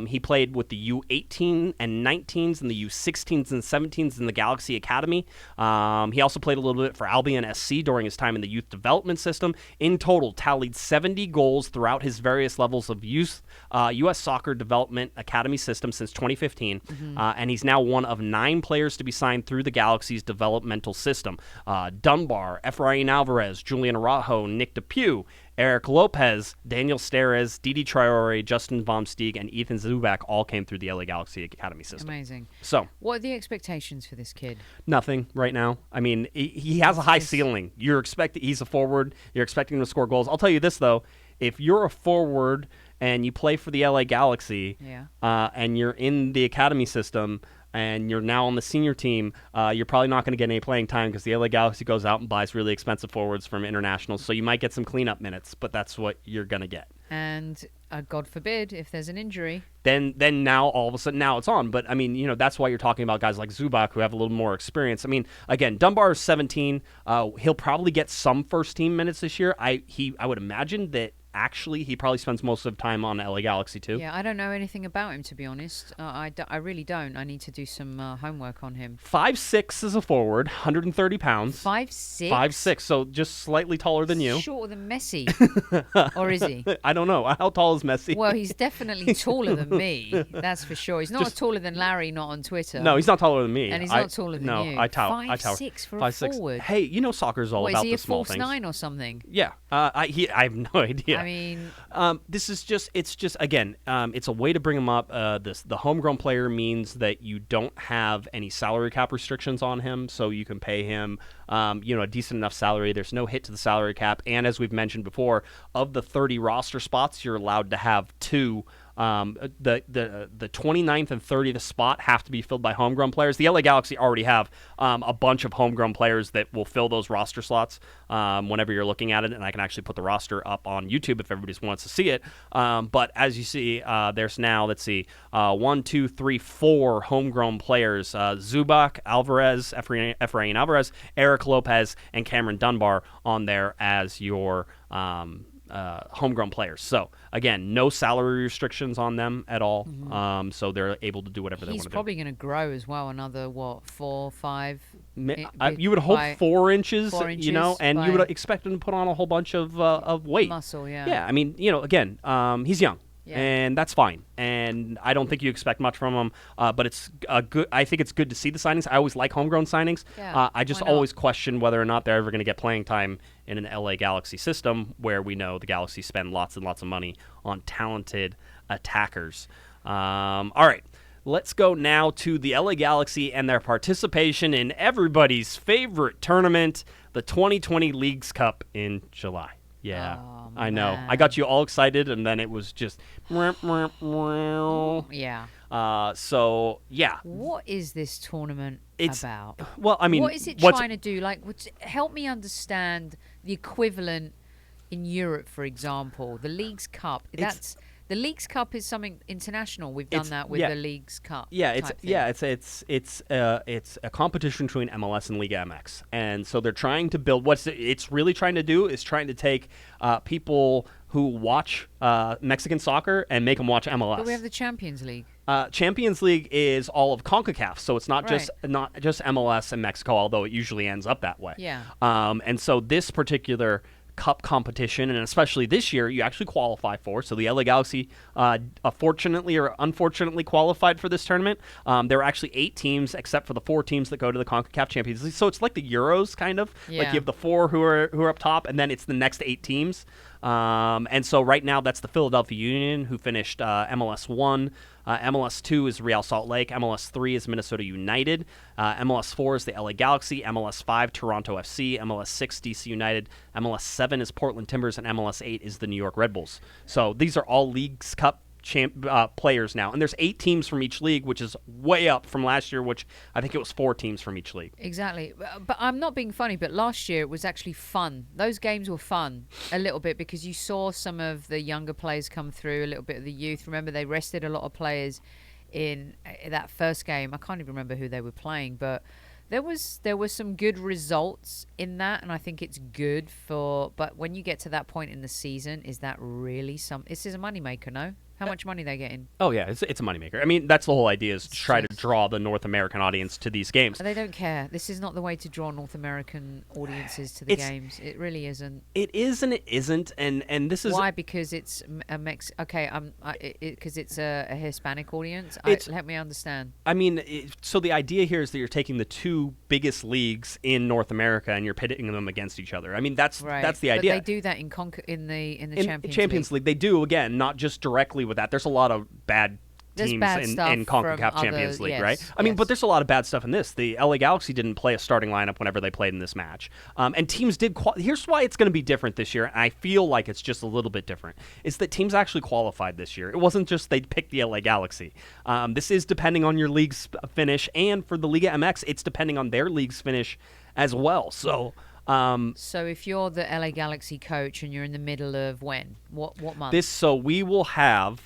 He played with the U18 and 19s and the U16s and 17s in the Galaxy Academy. He also played a little bit for Albion SC during his time in the youth development system. In total, tallied 70 goals throughout his various levels of youth U.S. Soccer Development Academy system since 2015. And he's now one of 9 players to be signed through the Galaxy's developmental system. Dunbar, Efrain Alvarez, Julian Araujo, Nick DePew, Eric Lopez, Daniel Steres, Didi Traore, Justin Vom Steeg, and Ethan Zubak all came through the LA Galaxy Academy system. Amazing. So, what are the expectations for this kid? Nothing right now. I mean, he has a high ceiling. He's a forward. You're expecting him to score goals. I'll tell you this, though. If you're a forward and you play for the LA Galaxy and you're in the academy system and you're now on the senior team, you're probably not going to get any playing time because the LA Galaxy goes out and buys really expensive forwards from internationals. So you might get some cleanup minutes, but that's what you're going to get. And God forbid, if there's an injury, then now all of a sudden now it's on. But I mean, that's why you're talking about guys like Zubak who have a little more experience. I mean, again, Dunbar is 17. He'll probably get some first team minutes this year. I would imagine that. Actually, he probably spends most of the time on LA Galaxy, too. Yeah, I don't know anything about him, to be honest. I really don't. I need to do some homework on him. 5'6" as a forward, 130 pounds. 5'6"? 5'6", so just slightly taller than you. Shorter than Messi. Or is he? I don't know. How tall is Messi? Well, he's definitely taller than me. That's for sure. He's not as taller than Larry, not on Twitter. No, he's not taller than me. And he's not taller than you. No, I tower. 5'6" for a forward. Hey, soccer's all about the small things. Is he a 4'9" or something? Yeah. I have no idea. I mean... this is just, again, it's a way to bring him up. The homegrown player means that you don't have any salary cap restrictions on him, so you can pay him, a decent enough salary. There's no hit to the salary cap, and as we've mentioned before, of the 30 roster spots, you're allowed to have 2. The 29th and 30th spot have to be filled by homegrown players. The LA Galaxy already have a bunch of homegrown players that will fill those roster slots whenever you're looking at it, and I can actually put the roster up on YouTube if everybody wants to see it. But as you see, there's now, let's see, 1, 2, 3, 4 homegrown players. Zubak, Alvarez, Efrain Alvarez, Eric Lopez, and Cameron Dunbar on there as your homegrown players. So again, no salary restrictions on them at all. So they're able to do whatever they want to do. He's probably going to grow as well. Another 4, 5. You would hope 4 inches, and you would expect him to put on a whole bunch of weight, muscle. Yeah. Yeah. I mean, again, he's young. Yeah. And that's fine. And I don't think you expect much from him. But it's good. I think it's good to see the signings. I always like homegrown signings. Yeah, I just always question whether or not they're ever going to get playing time in an LA Galaxy system where we know the Galaxy spend lots and lots of money on talented attackers. All right. Let's go now to the LA Galaxy and their participation in everybody's favorite tournament, the 2020 Leagues Cup in July. Yeah, I know. Man. I got you all excited, and then it was just... Yeah. So, yeah. What is this tournament about? Well, I mean... What is it trying to do? Help me understand the equivalent in Europe, for example. The Leagues Cup. The Leagues Cup is something international. We've done that with the Leagues Cup. Yeah, it's a competition between MLS and Liga MX, and so they're trying to build. What it's really trying to do is trying to take people who watch Mexican soccer and make them watch MLS. But we have the Champions League. Champions League is all of CONCACAF, so it's not just MLS and Mexico, although it usually ends up that way. Yeah. And so this particular cup competition, and especially this year, you actually qualify for. So the LA Galaxy, fortunately or unfortunately, qualified for this tournament. There are actually 8 teams, except for the 4 teams that go to the CONCACAF Champions League. So it's like the Euros, kind of. Yeah. Like you have the 4 who are up top, and then it's the next 8 teams. And so right now that's the Philadelphia Union, who finished MLS 1. MLS 2 is Real Salt Lake. MLS 3 is Minnesota United. MLS 4 is the LA Galaxy. MLS 5, Toronto FC. MLS 6, DC United. MLS 7 is Portland Timbers. And MLS 8 is the New York Red Bulls. So these are all Leagues Cup players now, and there's 8 teams from each league, which is way up from last year, which I think it was 4 teams from each league. Exactly. But I'm not being funny, but last year it was actually fun. Those games were fun a little bit because you saw some of the younger players come through, a little bit of the youth. Remember, they rested a lot of players in that first game. I can't even remember who they were playing, but there were some good results in that, and I think it's good for. But when you get to that point in the season, is that really this is a moneymaker? No. How much money they getting? Oh, yeah, it's a moneymaker. I mean, that's the whole idea, is to try to draw the North American audience to these games. They don't care. This is not the way to draw North American audiences to the games. It really isn't. It is and it isn't, and this is... Why? Because it's a because it's a Hispanic audience? Let me understand. I mean, so the idea here is that you're taking the 2 biggest leagues in North America and you're pitting them against each other. I mean, that's the idea. But they do that in the Champions League. They do, again, not just directly with that. There's a lot of bad teams in CONCACAF Champions League, right? I mean, but there's a lot of bad stuff in this. The LA Galaxy didn't play a starting lineup whenever they played in this match. And teams did... Here's why it's going to be different this year, and I feel like it's just a little bit different. It's that teams actually qualified this year. It wasn't just they picked the LA Galaxy. This is depending on your league's finish, and for the Liga MX, it's depending on their league's finish as well. So... So if you're the LA Galaxy coach and you're in the middle of what month? We will have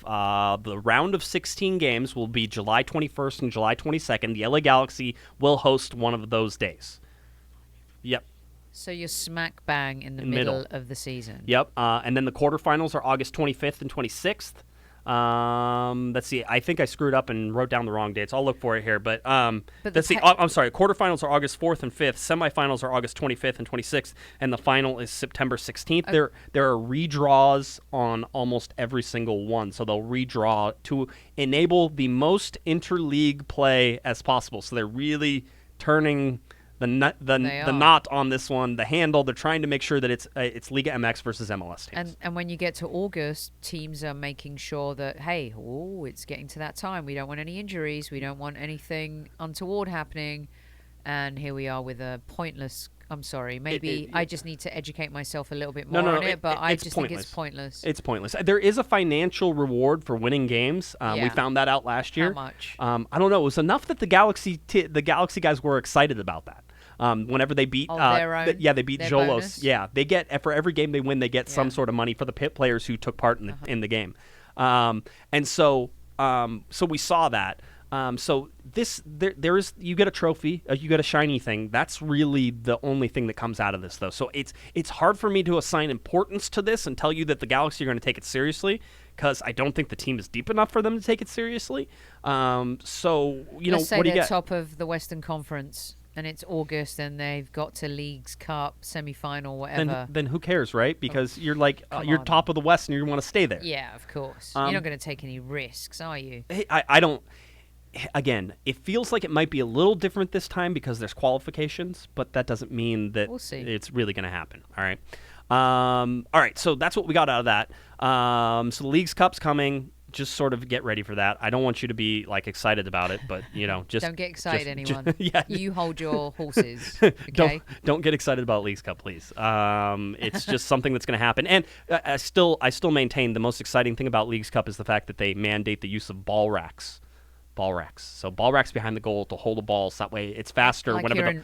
the round of 16 games will be July 21st and July 22nd. The LA Galaxy will host one of those days. Yep. So you're smack bang in the middle of the season. Yep. And then the quarterfinals are August 25th and 26th. Let's see. I think I screwed up and wrote down the wrong dates. I'll look for it here, but let's see. I'm sorry. Quarterfinals are August 4th and 5th. Semifinals are August 25th and 26th, and the final is September 16th. There are redraws on almost every single one, so they'll redraw to enable the most interleague play as possible. So they're really turning the knot on this one, the handle. They're trying to make sure that it's Liga MX versus MLS teams. And when you get to August, teams are making sure that, hey, it's getting to that time. We don't want any injuries. We don't want anything untoward happening. And here we are with a pointless... I'm sorry. Maybe I just need to educate myself a little bit more on it, but I just think it's pointless. It's pointless. There is a financial reward for winning games. We found that out last year. How much? I don't know. It was enough that the Galaxy guys were excited about that. Whenever they beat, they beat Jolos. Bonus? Yeah, they get for every game they win, they get some sort of money for the players who took part in the game. And so we saw that. So there is, you get a trophy, you get a shiny thing. That's really the only thing that comes out of this, though. So it's hard for me to assign importance to this and tell you that the Galaxy are going to take it seriously, because I don't think the team is deep enough for them to take it seriously. Let's say what do you get? Top of the Western Conference. And it's August, and they've got to Leagues Cup, semi-final, whatever. Then who cares, right? Because you're you're top of the West, and you want to stay there. Yeah, of course. You're not going to take any risks, are you? Hey, I don't. Again, it feels like it might be a little different this time because there's qualifications, but that doesn't mean that it's really going to happen. All right. All right. So that's what we got out of that. So the Leagues Cup's coming. Just sort of get ready for that. I don't want you to be excited about it, but just don't get excited, anyone. You hold your horses. Okay? Don't get excited about Leagues Cup, please. It's just something that's going to happen. And I still maintain the most exciting thing about Leagues Cup is the fact that they mandate the use of ball racks. So ball racks behind the goal to hold the balls. That way it's faster.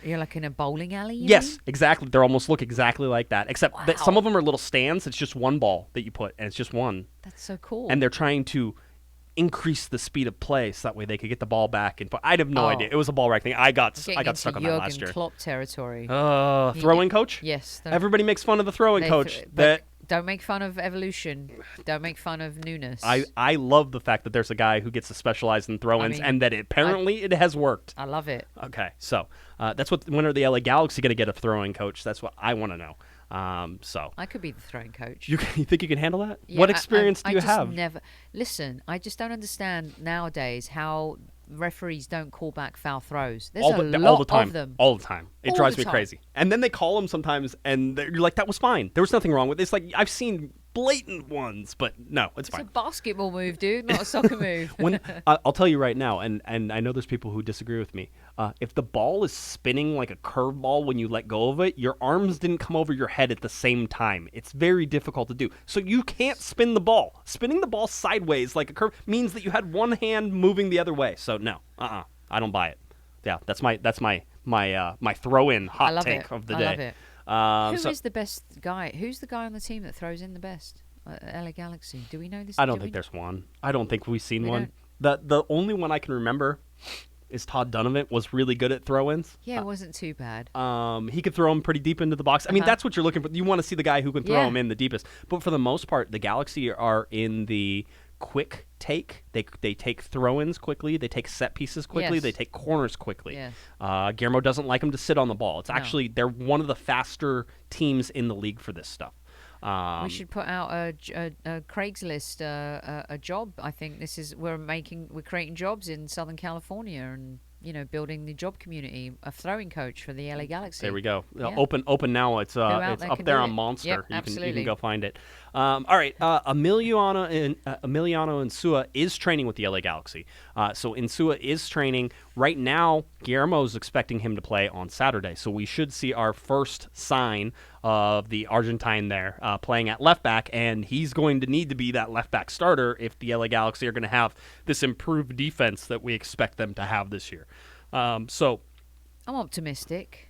You're like in a bowling alley? Yes, exactly. They almost look exactly like that, except that some of them are little stands. It's just one ball that you put, and it's just one. That's so cool. And they're trying to increase the speed of play so that way they could get the ball back. And I have no idea. It was a ball rack thing. I got stuck on that last year. Klopp territory. Throwing coach? Yes. Everybody makes fun of the throwing coach. Don't make fun of evolution. Don't make fun of newness. I love the fact that there's a guy who gets to specialize in throw-ins, and that it has worked. I love it. Okay, so that's when are the LA Galaxy going to get a throwing coach? That's what I want to know. So I could be the throwing coach. You think you can handle that? Yeah, what experience do you have? Listen, I just don't understand nowadays how referees don't call back foul throws. There's all a the lot time. of them. All the time. It drives me crazy. And then they call them sometimes, and you're like, that was fine. There was nothing wrong with it. It's like I've seen blatant ones. But no, it's fine. It's a basketball move, dude, not a soccer move. I'll tell you right now, and I know there's people who disagree with me. If the ball is spinning like a curveball when you let go of it, your arms didn't come over your head at the same time. It's very difficult to do. So you can't spin the ball. Spinning the ball sideways like a curve means that you had one hand moving the other way. So no, I don't buy it. Yeah, that's my throw-in hot take of the day. I love it. Who is the best guy? Who's the guy on the team that throws in the best? LA Galaxy. Do we know this? I don't think there's one. I don't think we've seen one. The only one I can remember is Todd Donovan was really good at throw-ins. Yeah, it wasn't too bad. He could throw them pretty deep into the box. I mean, that's what you're looking for. You want to see the guy who can throw them in the deepest. But for the most part, the Galaxy are in the quick take. They take throw-ins quickly. They take set pieces quickly. Yes. They take corners quickly. Yes. Guillermo doesn't like them to sit on the ball. It's actually, they're one of the faster teams in the league for this stuff. We should put out a Craigslist a job. I think we're creating jobs in Southern California and building the job community. A throwing coach for the LA Galaxy. There we go. Yeah. Open now. It's up there on Monster. Yep, you can go find it. All right. Emiliano Insua is training with the LA Galaxy. So Insua is training right now. Guillermo's expecting him to play on Saturday. So we should see our first sign of the Argentine there playing at left back, and he's going to need to be that left back starter if the LA Galaxy are going to have this improved defense that we expect them to have this year. So I'm optimistic.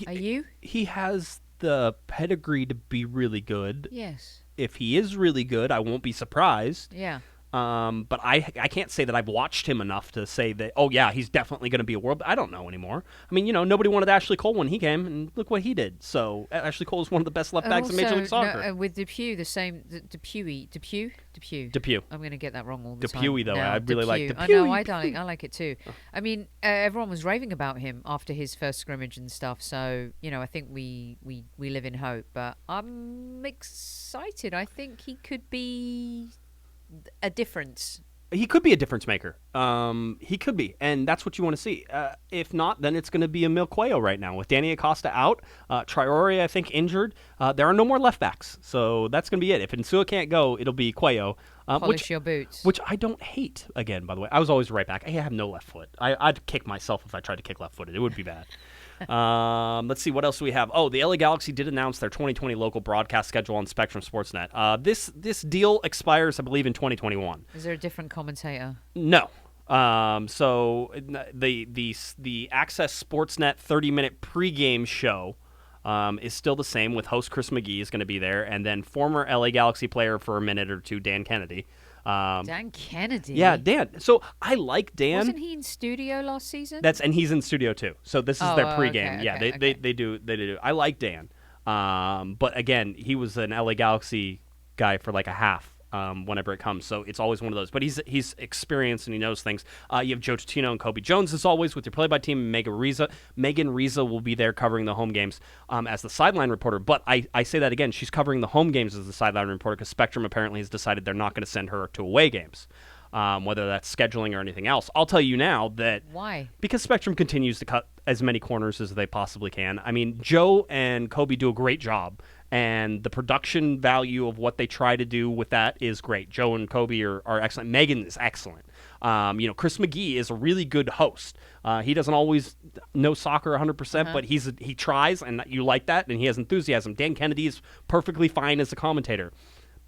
Are you? He has the pedigree to be really good. Yes. If he is really good, I won't be surprised. Yeah. But I can't say that I've watched him enough to say that, oh, yeah, he's definitely going to be a world. I don't know anymore. I mean, nobody wanted Ashley Cole when he came, and look what he did. So Ashley Cole is one of the best left backs in Major League Soccer. No, with Depew, the same. Depew. I'm going to get that wrong all the time. Depewy, though. I really like Depew. I know, I like it too. I mean, everyone was raving about him after his first scrimmage and stuff. So, I think we live in hope. But I'm excited. I think he could be a difference. He could be a difference maker. He could be, and that's what you want to see. If not, then it's going to be Nicolaou right now. With Danny Acosta out, Traore, I think, injured, there are no more left backs. So that's going to be it. If Insua can't go, it'll be Cuello. Polish your boots. Which I don't hate, again, by the way. I was always right back. I have no left foot. I'd kick myself if I tried to kick left-footed. It would be bad. Let's see, what else do we have? Oh, the LA Galaxy did announce their 2020 local broadcast schedule on Spectrum Sportsnet. This deal expires, I believe, in 2021. Is there a different commentator? No. So the Access Sportsnet 30-minute pregame show is still the same, with host Chris McGee is going to be there, and then former LA Galaxy player for a minute or two, Dan Kennedy. Dan Kennedy. Yeah, Dan. So I like Dan. Wasn't he in studio last season? And he's in studio too. So this is their pregame. Okay, They do. I like Dan. But again, he was an LA Galaxy guy for like a half. Whenever it comes, so it's always one of those. But he's experienced and he knows things. You have Joe Tutino and Kobe Jones as always with your play-by team. Megan Riza will be there covering the home games as the sideline reporter. But I say that again, she's covering the home games as the sideline reporter because Spectrum apparently has decided they're not going to send her to away games, whether that's scheduling or anything else. I'll tell you now that why, because Spectrum continues to cut as many corners as they possibly can. I mean, Joe and Kobe do a great job. And the production value of what they try to do with that is great. Joe and Kobe are excellent. Megan is excellent. Chris McGee is a really good host. He doesn't always know soccer 100%, but he tries, and you like that, and he has enthusiasm. Dan Kennedy is perfectly fine as a commentator.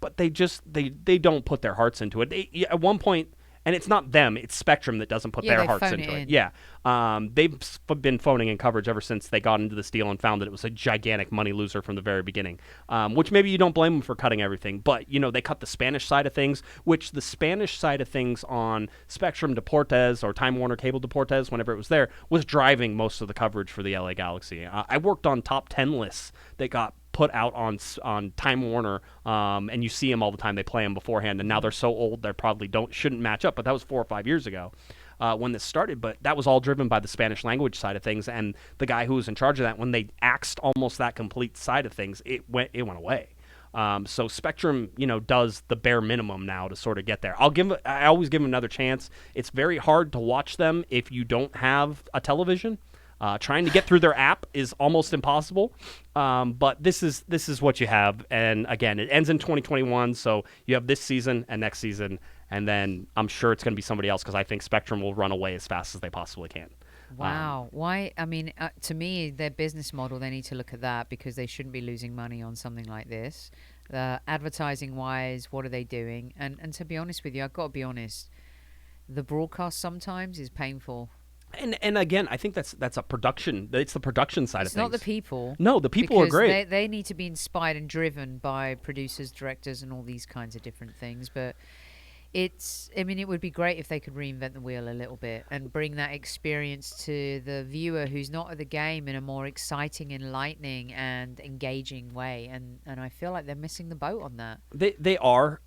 But they don't put their hearts into it. At one point, and it's not them, it's Spectrum that doesn't put their hearts into it. Yeah. They've been phoning in coverage ever since they got into this deal and found that it was a gigantic money loser from the very beginning, which maybe you don't blame them for cutting everything. But, they cut the Spanish side of things, which the Spanish side of things on Spectrum Deportes or Time Warner Cable Deportes, whenever it was there, was driving most of the coverage for the LA Galaxy. I worked on top 10 lists that got put out on Time Warner, and you see them all the time. They play them beforehand, and now they're so old they probably shouldn't match up. But that was 4 or 5 years ago when this started. But that was all driven by the Spanish language side of things, and the guy who was in charge of that, when they axed almost that complete side of things, it went away. So Spectrum, does the bare minimum now to sort of get there. I always give them another chance. It's very hard to watch them if you don't have a television. Trying to get through their app is almost impossible, but this is what you have. And again, it ends in 2021, so you have this season and next season, and then I'm sure it's going to be somebody else because I think Spectrum will run away as fast as they possibly can. Wow. Why? I mean, to me, their business model, they need to look at that because they shouldn't be losing money on something like this. Advertising-wise, what are they doing? And to be honest with you, I've got to be honest, the broadcast sometimes is painful. And again, I think that's a production. It's the production side of things. It's not the people. No, the people are great. They need to be inspired and driven by producers, directors, and all these kinds of different things. But it would be great if they could reinvent the wheel a little bit and bring that experience to the viewer who's not at the game in a more exciting, enlightening, and engaging way. And I feel like they're missing the boat on that. They are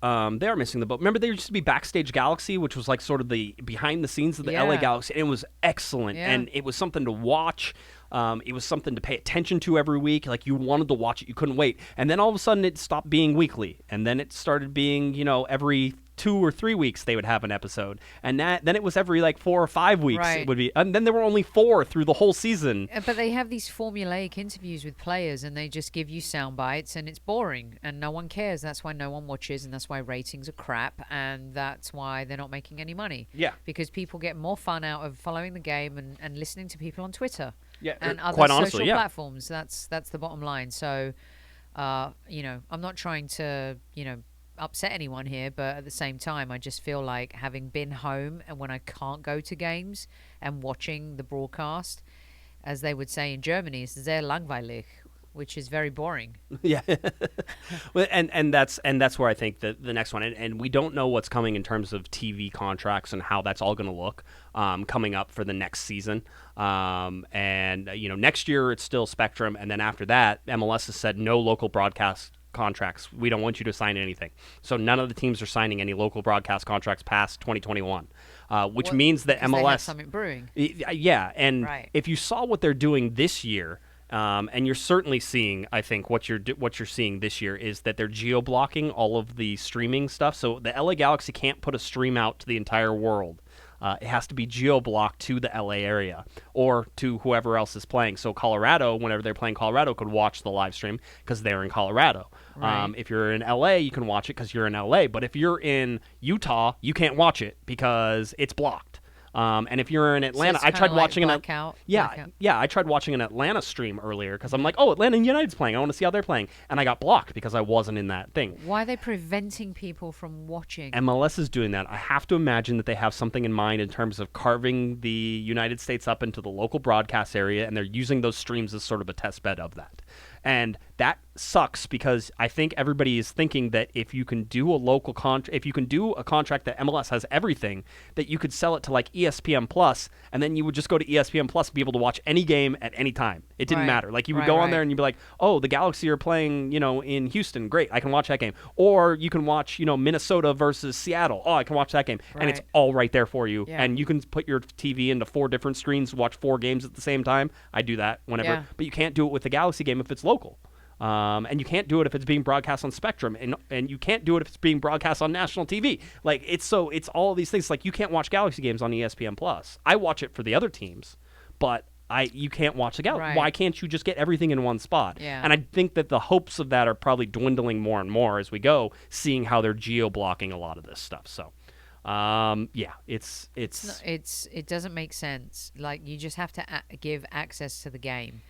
missing the boat. Remember, there used to be Backstage Galaxy, which was like sort of the behind the scenes of the LA Galaxy, and it was excellent, and it was something to watch. It was something to pay attention to every week. Like, you wanted to watch it, you couldn't wait. And then all of a sudden, it stopped being weekly, and then it started being, every 2 or 3 weeks they would have an episode, and then it was every like 4 or 5 weeks. Right. It would be, and then there were only 4 through the whole season. But they have these formulaic interviews with players, and they just give you sound bites, and it's boring, and no one cares. That's why no one watches, and that's why ratings are crap, and that's why they're not making any money. Yeah, because people get more fun out of following the game and listening to people on Twitter. Yeah, and other quite social honestly, yeah. platforms. That's the bottom line. So, I'm not trying to upset anyone here, but at the same time, I just feel like having been home and when I can't go to games and watching the broadcast, as they would say in Germany, is sehr langweilig, which is very boring. Yeah, well, and that's where I think the next one, and we don't know what's coming in terms of TV contracts and how that's all going to look coming up for the next season. Next year it's still Spectrum, and then after that, MLS has said no local broadcast contracts. We don't want you to sign anything. So none of the teams are signing any local broadcast contracts past 2021, which means that MLS... They have something brewing. Yeah, and right. If you saw what they're doing this year, and you're certainly seeing, I think, what you're seeing this year is that they're geo-blocking all of the streaming stuff. So the LA Galaxy can't put a stream out to the entire world. It has to be geo-blocked to the LA area or to whoever else is playing. So Colorado, whenever they're playing Colorado, could watch the live stream because they're in Colorado. Right. If you're in LA, you can watch it because you're in LA. But if you're in Utah, you can't watch it because it's blocked. And if you're in Atlanta, so I tried watching blackout. I tried watching an Atlanta stream earlier because I'm like, oh, Atlanta United's playing. I want to see how they're playing, and I got blocked because I wasn't in that thing. Why are they preventing people from watching? MLS is doing that. I have to imagine that they have something in mind in terms of carving the United States up into the local broadcast area, and they're using those streams as sort of a test bed of that. And that sucks because I think everybody is thinking that if you can do if you can do a contract that MLS has everything, that you could sell it to like ESPN Plus, and then you would just go to ESPN Plus and be able to watch any game at any time. It didn't matter. Like you would go on there and you'd be like, oh, the Galaxy are playing, in Houston. Great, I can watch that game. Or you can watch, Minnesota versus Seattle. Oh, I can watch that game. Right. And it's all right there for you. Yeah. And you can put your TV into 4 different screens, watch 4 games at the same time. I do that whenever. Yeah. But you can't do it with the Galaxy game if it's local. And you can't do it if it's being broadcast on Spectrum, and you can't do it if it's being broadcast on national TV. Like it's all of these things. Like you can't watch Galaxy games on ESPN Plus. I watch it for the other teams, but you can't watch the Galaxy. Right. Why can't you just get everything in one spot? Yeah. And I think that the hopes of that are probably dwindling more and more as we go, seeing how they're geo-blocking a lot of this stuff. So. It doesn't make sense. Like you just have to give access to the game.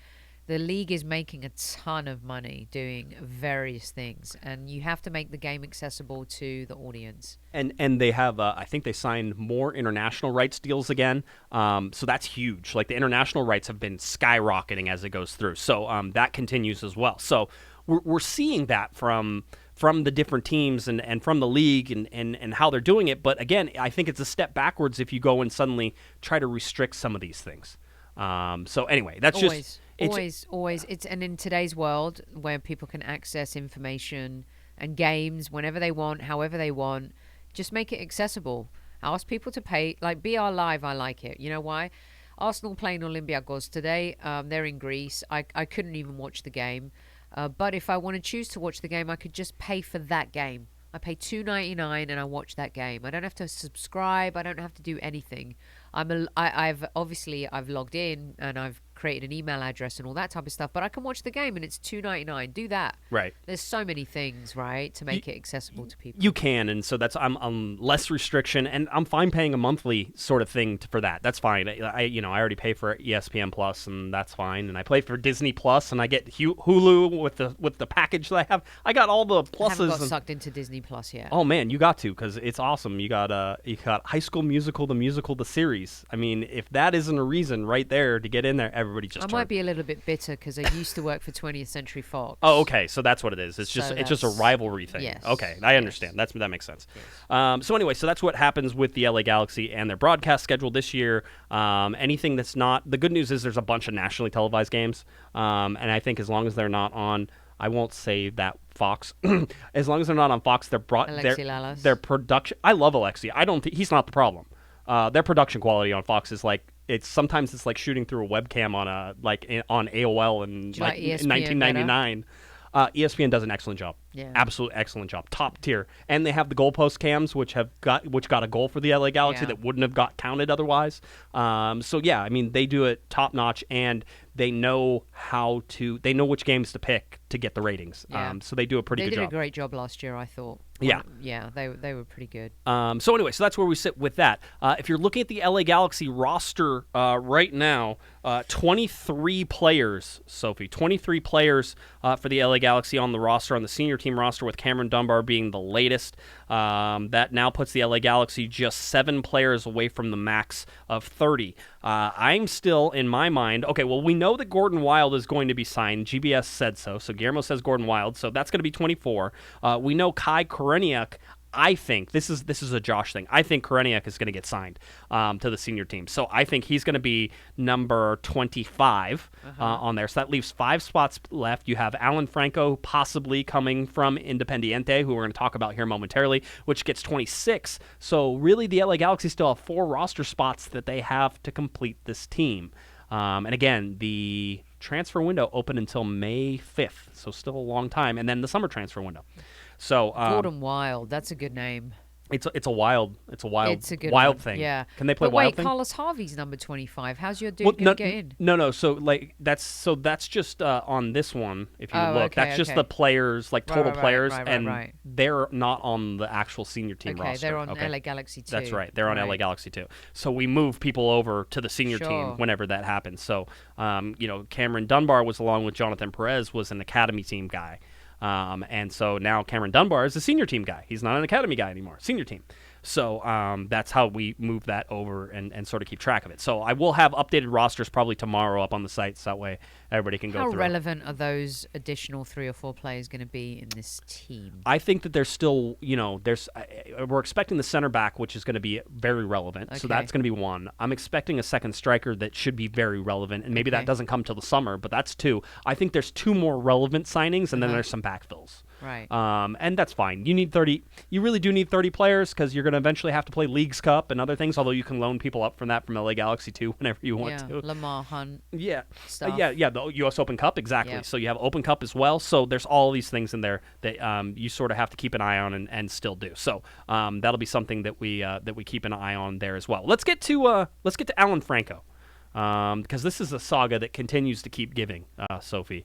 The league is making a ton of money doing various things, and you have to make the game accessible to the audience. And they have, I think they signed more international rights deals again. So that's huge. Like the international rights have been skyrocketing as it goes through. So that continues as well. So we're seeing that from the different teams and from the league and how they're doing it. But again, I think it's a step backwards if you go and suddenly try to restrict some of these things. So anyway, that's Always. And in today's world where people can access information and games whenever they want, however they want, just make it accessible. Ask people to pay. Like BR Live, I like it. You know why? Arsenal playing Olympiacos today. They're in Greece. I couldn't even watch the game. But if I want to choose to watch the game, I could just pay for that game. I pay $2.99 and I watch that game. I don't have to subscribe. I don't have to do anything. I've logged in and I've created an email address and all that type of stuff, but I can watch the game and it's $2.99. Do that. Right. There's so many things, right, to make it accessible to people. You can, and so that's I'm less restriction, and I'm fine paying a monthly sort of thing for that. That's fine. I already pay for ESPN Plus, and that's fine. And I pay for Disney Plus, and I get Hulu with the package that I have. I got all the pluses. I haven't got sucked into Disney Plus yet. Oh man, you got to, because it's awesome. You got High School Musical, the musical, the series. I mean, if that isn't a reason right there to get in there, everybody just. I might be a little bit bitter because I used to work for 20th Century Fox. Oh, okay, so that's what it is. It's just a rivalry thing. Yes. Okay, I understand. That makes sense. Yes. So anyway, so that's what happens with the LA Galaxy and their broadcast schedule this year. Anything that's not, the good news is there's a bunch of nationally televised games, and I think as long as they're not on, I won't say that Fox, as long as they're not on Fox, their production. I love Alexi. I don't think he's not the problem. Their production quality on Fox is like. Sometimes it's like shooting through a webcam on AOL in 1999. ESPN does an excellent job. Yeah. Absolute excellent job. Top tier. And they have the goalpost cams which got a goal for the LA Galaxy that wouldn't have got counted otherwise. So yeah, I mean they do it top notch, and they know which games to pick to get the ratings. Yeah. So they do a pretty good job. They did a great job last year, I thought. Yeah. Yeah, they were pretty good. So anyway, so that's where we sit with that. If you're looking at the LA Galaxy roster right now, 23 players, Sophie, 23 players for the LA Galaxy on the roster, on the senior team roster, with Cameron Dunbar being the latest. That now puts the LA Galaxy just 7 players away from the max of 30. I'm still, in my mind, okay, well, we know that Gordon Wild is going to be signed. GBS said so. So Guillermo says Gordon Wild. So that's going to be 24. We know Kai Koreniuk. I think this is a Josh thing. I think Koreniuk is going to get signed to the senior team. So I think he's going to be number 25 on there. So that leaves 5 spots left. You have Alan Franco possibly coming from Independiente, who we're going to talk about here momentarily, which gets 26. So really the LA Galaxy still have 4 roster spots that they have to complete this team. And again, the transfer window open until May 5th, so still a long time. And then the summer transfer window. So Gordon Wild, that's a good name. It's a wild a good wild one. thing. Yeah. Can they play but wild wait, thing? Carlos Harvey's number 25. How's your dude gonna get in? No. So like that's just on this one. If you look, okay, that's just the players, like total players, and right. they're not on the actual senior team roster. They're on LA Galaxy too. That's right. They're on LA Galaxy too. So we move people over to the senior team whenever that happens. So Cameron Dunbar was, along with Jonathan Perez, was an academy team guy. And so now Cameron Dunbar is a senior team guy. He's not an academy guy anymore. Senior team. So that's how we move that over and sort of keep track of it. So I will have updated rosters probably tomorrow up on the site, so that way everybody can go through. How relevant are those additional 3 or 4 players going to be in this team? I think that there's still, we're expecting the center back, which is going to be very relevant. Okay. So that's going to be 1. I'm expecting a second striker that should be very relevant, and maybe that doesn't come till the summer, but that's 2. I think there's 2 more relevant signings, and then there's some backfills. Right. And that's fine. You need 30. You really do need 30 players because you're going to eventually have to play Leagues Cup and other things, although you can loan people up from LA Galaxy too whenever you want to. Lamar Hunt. Yeah. Stuff. The U.S. Open Cup, exactly. Yep. So you have Open Cup as well. So there's all these things in there that you sort of have to keep an eye on and still do. So that'll be something that we keep an eye on there as well. Let's get to Alan Franco. Because this is a saga that continues to keep giving, Sophie.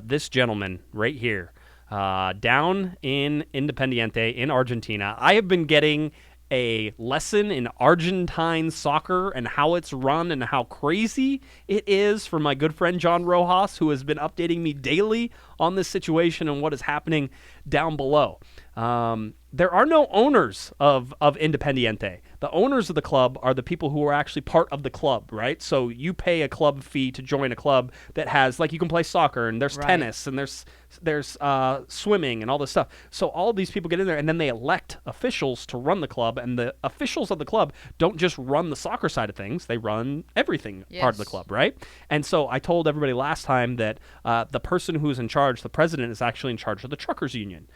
This gentleman right here, down in Independiente in Argentina. I have been getting a lesson in Argentine soccer and how it's run and how crazy it is from my good friend John Rojas, who has been updating me daily on this situation and what is happening down below. There are no owners of Independiente. The owners of the club are the people who are actually part of the club, right? So you pay a club fee to join a club that has, like, you can play soccer and there's tennis and there's swimming and all this stuff. So all these people get in there and then they elect officials to run the club, and the officials of the club don't just run the soccer side of things, they run everything part of the club, right? And so I told everybody last time that the person who's in charge, the president, is actually in charge of the truckers union.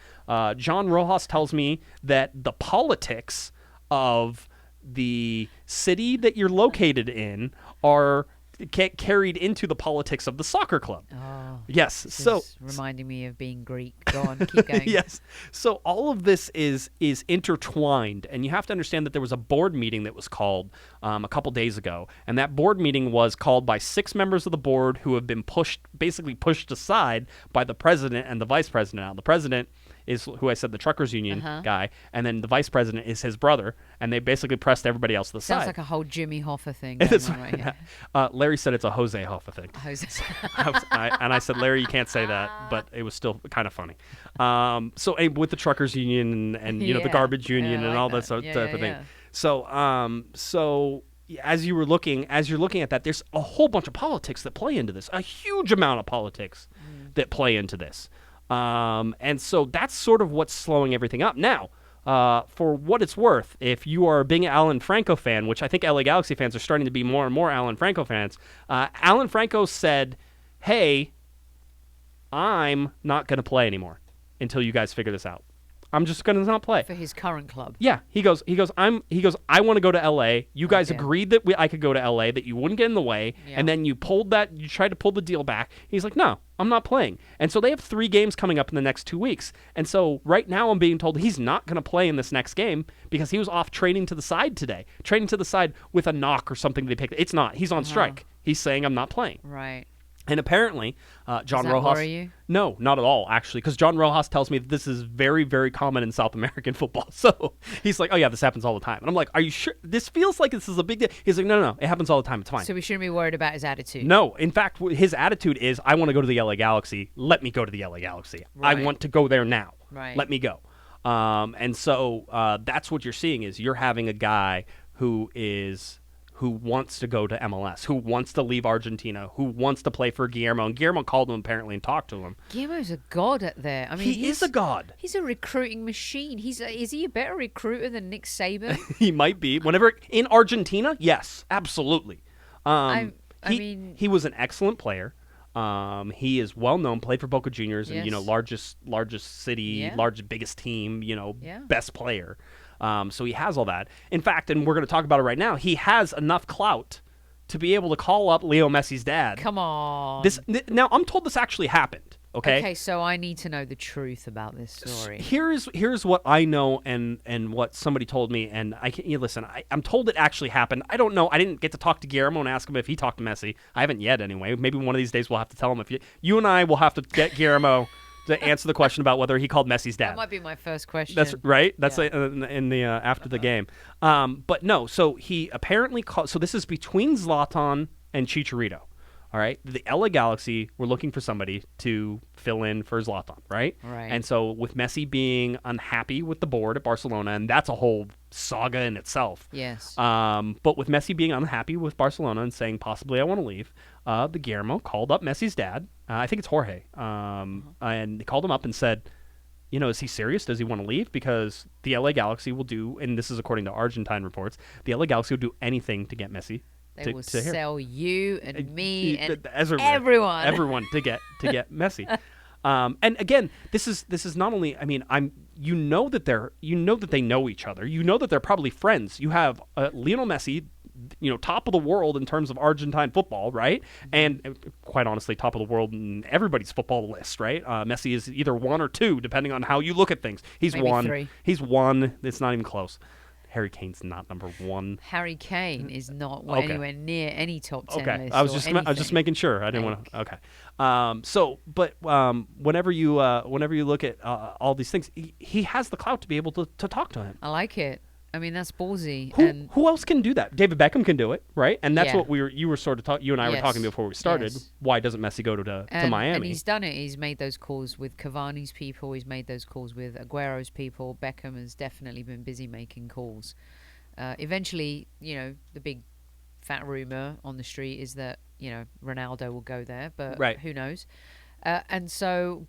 John Rojas tells me that the politics of the city that you're located in are carried into the politics of the soccer club. Oh, Yes. this So is reminding me of being Greek. Go on, keep going. yes. So all of this is intertwined, and you have to understand that there was a board meeting that was called a couple days ago, and that board meeting was called by 6 members of the board who have been basically pushed aside by the president and the vice president. Now, the president is who I said, the truckers union guy, and then the vice president is his brother, and they basically pressed everybody else to the side. Sounds like a whole Jimmy Hoffa thing going on right here. Larry said it's a Jose Hoffa thing. Jose. And I said, Larry, you can't say that, but it was still kind of funny. So with the truckers union and you know, the garbage union and all that sort of thing. So as you're looking at that, there's a whole bunch of politics that play into this, a huge amount of politics that play into this. And so that's sort of what's slowing everything up. Now, for what it's worth, if you are a big Alan Franco fan, which I think LA Galaxy fans are starting to be more and more Alan Franco fans, Alan Franco said, hey, I'm not going to play anymore until you guys figure this out. I'm just going to not play. For his current club. Yeah, he goes, I want to go to LA. You guys agreed that I could go to LA, that you wouldn't get in the way, and then you tried to pull the deal back. He's like, no, I'm not playing. And so they have 3 games coming up in the next 2 weeks. And so right now I'm being told he's not going to play in this next game because he was off training to the side today. Training to the side with a knock or something they picked. It's not. He's on strike. He's saying I'm not playing. Right. And apparently, John Does that Rojas. worry you? No, not at all, actually, because John Rojas tells me that this is very, very common in South American football. So he's like, oh, yeah, this happens all the time. And I'm like, are you sure? This feels like this is a big deal. He's like, no, it happens all the time. It's fine. So we shouldn't be worried about his attitude? No. In fact, his attitude is, I want to go to the LA Galaxy. Let me go to the LA Galaxy. Right. I want to go there now. Right. Let me go. And so that's what you're seeing is you're having a guy who wants to go to MLS, who wants to leave Argentina, who wants to play for Guillermo. And Guillermo called him apparently and talked to him. Guillermo's a god at there. I mean, he is a god. He's a recruiting machine. Is he a better recruiter than Nick Saban? He might be. Whenever in Argentina, yes, absolutely. He was an excellent player. He is well known. Played for Boca Juniors and largest city, biggest team. Best player. So he has all that. In fact, and we're going to talk about it right now, he has enough clout to be able to call up Leo Messi's dad. Come on. Now, I'm told this actually happened, okay? Okay, so I need to know the truth about this story. Here's what I know and what somebody told me, and listen, I'm told it actually happened. I don't know. I didn't get to talk to Guillermo and ask him if he talked to Messi. I haven't yet anyway. Maybe one of these days we'll have to tell him. If you and I will have to get Guillermo to answer the question about whether he called Messi's dad. That might be my first question. That's right. That's in the after the game. But no. So he apparently called. So this is between Zlatan and Chicharito. All right. The LA Galaxy were looking for somebody to fill in for Zlatan. Right. Right. And so with Messi being unhappy with the board at Barcelona, and that's a whole saga in itself. Yes. But with Messi being unhappy with Barcelona and saying possibly I want to leave, the Guillermo called up Messi's dad. I think it's Jorge. And they called him up and said, is he serious? Does he want to leave? Because the LA Galaxy will do, and this is according to Argentine reports, the LA Galaxy will do anything to get Messi. They will sell you and me and everyone. Everyone to get Messi. And again, this is not only. I mean, that they know each other. You know that they're probably friends. You have Lionel Messi, top of the world in terms of Argentine football, right? And quite honestly, top of the world in everybody's football list, right? Messi is either 1 or 2, depending on how you look at things. He's Maybe 1. 3. He's 1. It's not even close. Harry Kane's not number 1. Harry Kane is not anywhere near any top 10 list. I was just making sure. I didn't want to. Okay. Whenever you look at all these things, he has the clout to be able to talk to him. I like it. I mean, that's ballsy. Who else can do that? David Beckham can do it, right? And that's what you were sort of you and I were talking about before we started. Yes. Why doesn't Messi go to Miami? And he's done it. He's made those calls with Cavani's people. He's made those calls with Aguero's people. Beckham has definitely been busy making calls. Eventually, the big fat rumor on the street is that Ronaldo will go there, but who knows? And so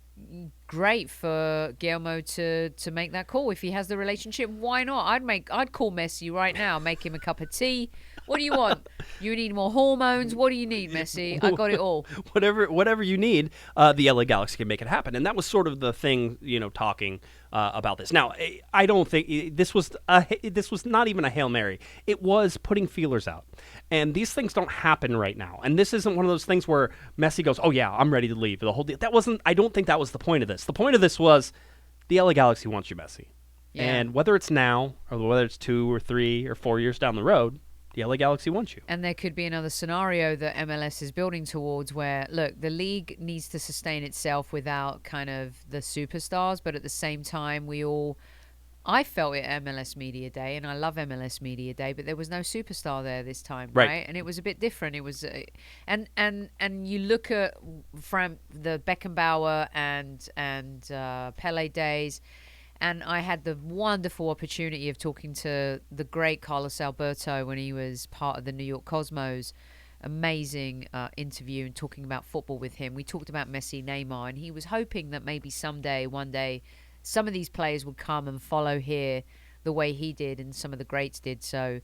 great for Guillermo to make that call. If he has the relationship, why not? I'd call Messi right now, make him a cup of tea. What do you want? You need more hormones? What do you need, Messi? I got it all. Whatever you need, the LA Galaxy can make it happen. And that was sort of the thing, talking about this. Now, I don't think this was not even a Hail Mary. It was putting feelers out. And these things don't happen right now. And this isn't one of those things where Messi goes, "Oh yeah, I'm ready to leave." The whole deal. I don't think that was the point of this. The point of this was the LA Galaxy wants you, Messi. Yeah. And whether it's now or whether it's 2 or 3 or 4 years down the road, the LA Galaxy wants you. And there could be another scenario that MLS is building towards where, look, the league needs to sustain itself without kind of the superstars, but at the same time, I felt it at MLS Media Day, and I love MLS Media Day, but there was no superstar there this time, right? And it was a bit different. It was, and you look at the Beckenbauer and Pele days, and I had the wonderful opportunity of talking to the great Carlos Alberto when he was part of the New York Cosmos. Amazing interview and talking about football with him. We talked about Messi, Neymar, and he was hoping that maybe one day, some of these players would come and follow here the way he did and some of the greats did. So,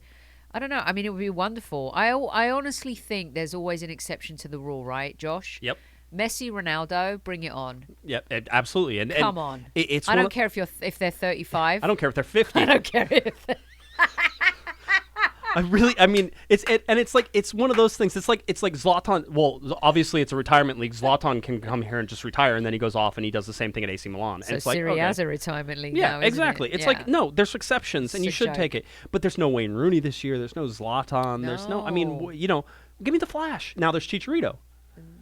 I don't know. I mean, it would be wonderful. I honestly think there's always an exception to the rule, right, Josh? Yep. Messi, Ronaldo, bring it on. Yep, absolutely. And come on. I don't care if they're 35. I don't care if they're 50. I don't care if it's one of those things. It's like Zlatan. Well, obviously it's a retirement league. Zlatan can come here and just retire, and then he goes off and he does the same thing at AC Milan. So and it's Serie like, A's a retirement league. Yeah, now, isn't exactly. it? It's like, no, there's exceptions, and you should take it. But there's no Wayne Rooney this year. There's no Zlatan. No. There's no. I mean, give me the Flash. Now there's Chicharito.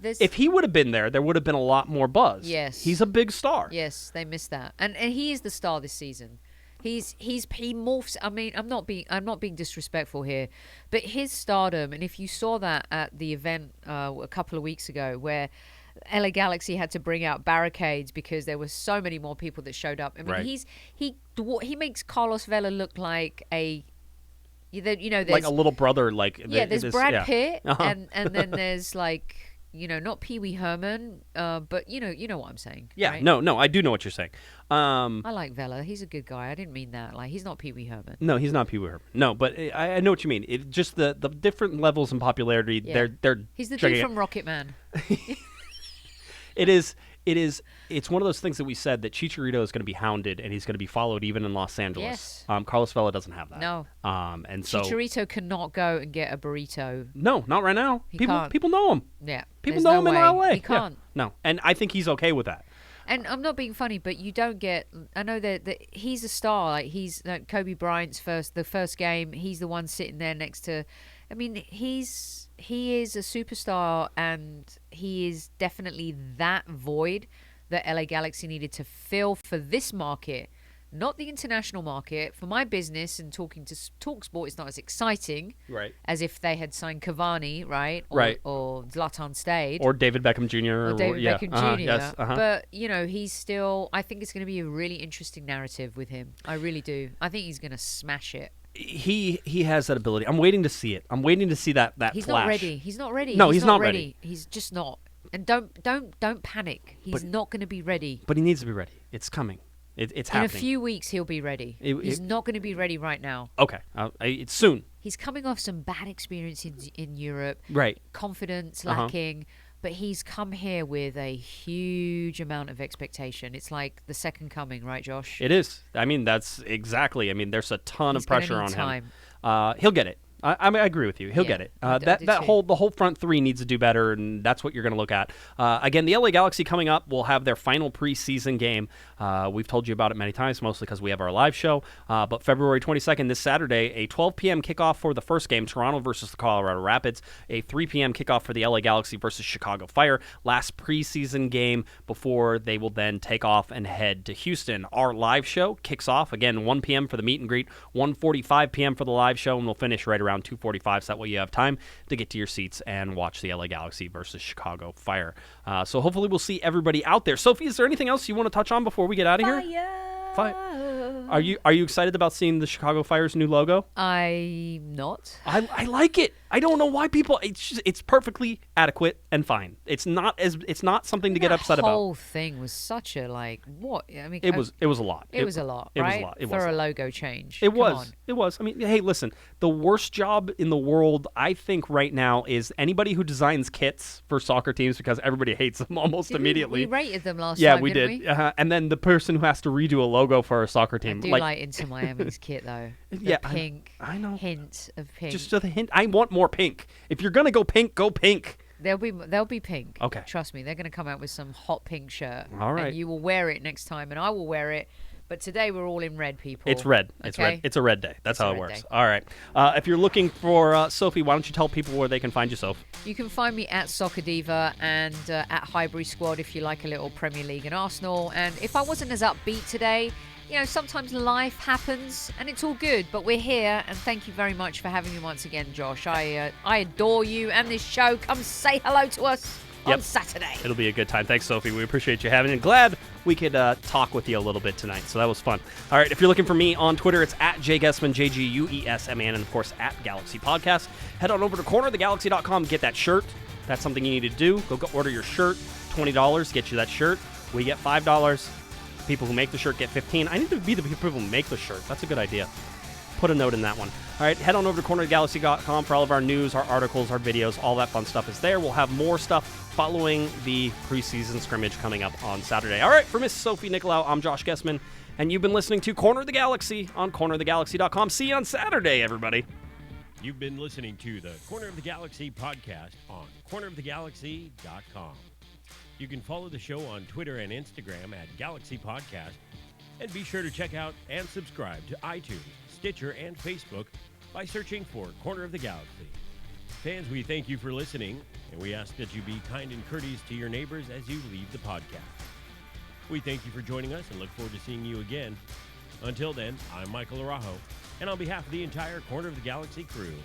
This, if he would have been there would have been a lot more buzz. Yes. He's a big star. Yes, they missed that. And he is the star this season. He morphs. I mean, I'm not being disrespectful here, but his stardom, and if you saw that at the event a couple of weeks ago where LA Galaxy had to bring out barricades because there were so many more people that showed up. I mean, he makes Carlos Vela look like a like a little brother, like there's Brad Pitt, uh-huh. and then there's like not Pee Wee Herman, but you know what I'm saying. Yeah, right? no, I do know what you're saying. I like Vela. He's a good guy. I didn't mean that. Like, he's not Pee Wee Herman. No, he's not Pee Wee Herman. No, but I know what you mean. It just the different levels in popularity. Yeah. They're he's the dude from Rocket Man. It's one of those things that we said that Chicharito is going to be hounded and he's going to be followed even in Los Angeles. Yes. Carlos Vela doesn't have that. No. And so Chicharito cannot go and get a burrito. No, not right now. Can't. People know him. Yeah. People know him in LA. He can't. Yeah. No, and I think he's okay with that. And I'm not being funny, but you don't get. I know that he's a star. Like, he's like Kobe Bryant's first game. He's the one sitting there next to. I mean, he is a superstar, and he is definitely that void that LA Galaxy needed to fill for this market, not the international market. For my business and talking to TalkSport, it's not as exciting, right, as if they had signed Cavani, right, or Zlatan stayed, or David Beckham Jr. or David Beckham Jr. Yes, But he's still. I think it's going to be a really interesting narrative with him. I really do. I think he's going to smash it. He has that ability. I'm waiting to see it. I'm waiting to see that He's flash. not ready. He's not ready. No, he's not ready. He's just not. And don't panic. He's not going to be ready. But he needs to be ready. It's coming. It's happening. In a few weeks, he'll be ready. He's not going to be ready right now. Okay. It's soon. He's coming off some bad experiences in Europe. Right. Confidence lacking. But he's come here with a huge amount of expectation. It's like the second coming, right, Josh? It is. I mean, that's exactly. I mean, there's a ton of pressure on him. He'll get it. I agree with you. He'll get it. The whole front three needs to do better, and that's what you're going to look at. Again, the LA Galaxy coming up will have their final preseason game. We've told you about it many times, mostly because we have our live show. But February 22nd, this Saturday, a 12 p.m. kickoff for the first game, Toronto versus the Colorado Rapids. A 3 p.m. kickoff for the LA Galaxy versus Chicago Fire. Last preseason game before they will then take off and head to Houston. Our live show kicks off, again, 1 p.m. for the meet and greet, 1:45 p.m. for the live show, and we'll finish right around 2:45, so that way you have time to get to your seats and watch the LA Galaxy versus Chicago Fire. So hopefully we'll see everybody out there. Sophie, is there anything else you want to touch on before we get out of here? Are you excited about seeing the Chicago Fire's new logo? I'm not. I like it. I don't know why people. It's perfectly adequate and fine. It's not something to get upset The about. whole thing was such a what? I mean, It was a lot. It was a lot, It right? was a lot. It For was a logo change. It Come was. on. It was. I mean, hey, listen. The worst job in the world, I think, right now is anybody who designs kits for soccer teams because everybody hates them almost immediately. We rated them last Yeah, time, we didn't did. we? And then the person who has to redo a logo for a soccer I team. do like Inter Miami's kit though. The Yeah, pink. I know. Hint of pink. Just a hint. I want more pink. If you're gonna go pink, go pink. They'll be pink. Okay. Trust me, they're going to come out with some hot pink shirt. All right. And you will wear it next time, and I will wear it. But today we're all in red, people. It's red. It's okay? red. It's a red day. That's It's a how it red works. day. All right. If you're looking for Sophie, why don't you tell people where they can find you, Soph? You can find me at Soccer Diva and at Highbury Squad if you like a little Premier League and Arsenal. And if I wasn't as upbeat today, sometimes life happens and it's all good, but we're here, and thank you very much for having me once again, Josh. I adore you and this show. Come say hello to us on Saturday. It'll be a good time. Thanks, Sophie. We appreciate you having it. Glad we could talk with you a little bit tonight, so that was fun. All right, if you're looking for me on Twitter, it's at JGuesman, JGUESMAN, and of course at Galaxy Podcast. Head on over to cornerofthegalaxy.com, get that shirt. That's something you need to do. Go order your shirt, $20, get you that shirt. We get $5. People who make the shirt get $15. I need to be the people who make the shirt. That's a good idea. Put a note in that one. All right, head on over to cornerofthegalaxy.com for all of our news, our articles, our videos. All that fun stuff is there. We'll have more stuff following the preseason scrimmage coming up on Saturday. All right, for Miss Sophie Nicolaou, I'm Josh Guesman, and you've been listening to Corner of the Galaxy on cornerofthegalaxy.com. See you on Saturday, everybody. You've been listening to the Corner of the Galaxy podcast on cornerofthegalaxy.com. You can follow the show on Twitter and Instagram at Galaxy Podcast, and be sure to check out and subscribe to iTunes, Stitcher, and Facebook by searching for Corner of the Galaxy. Fans, we thank you for listening, and we ask that you be kind and courteous to your neighbors as you leave the podcast. We thank you for joining us and look forward to seeing you again. Until then, I'm Michael Araujo, and on behalf of the entire Corner of the Galaxy crew,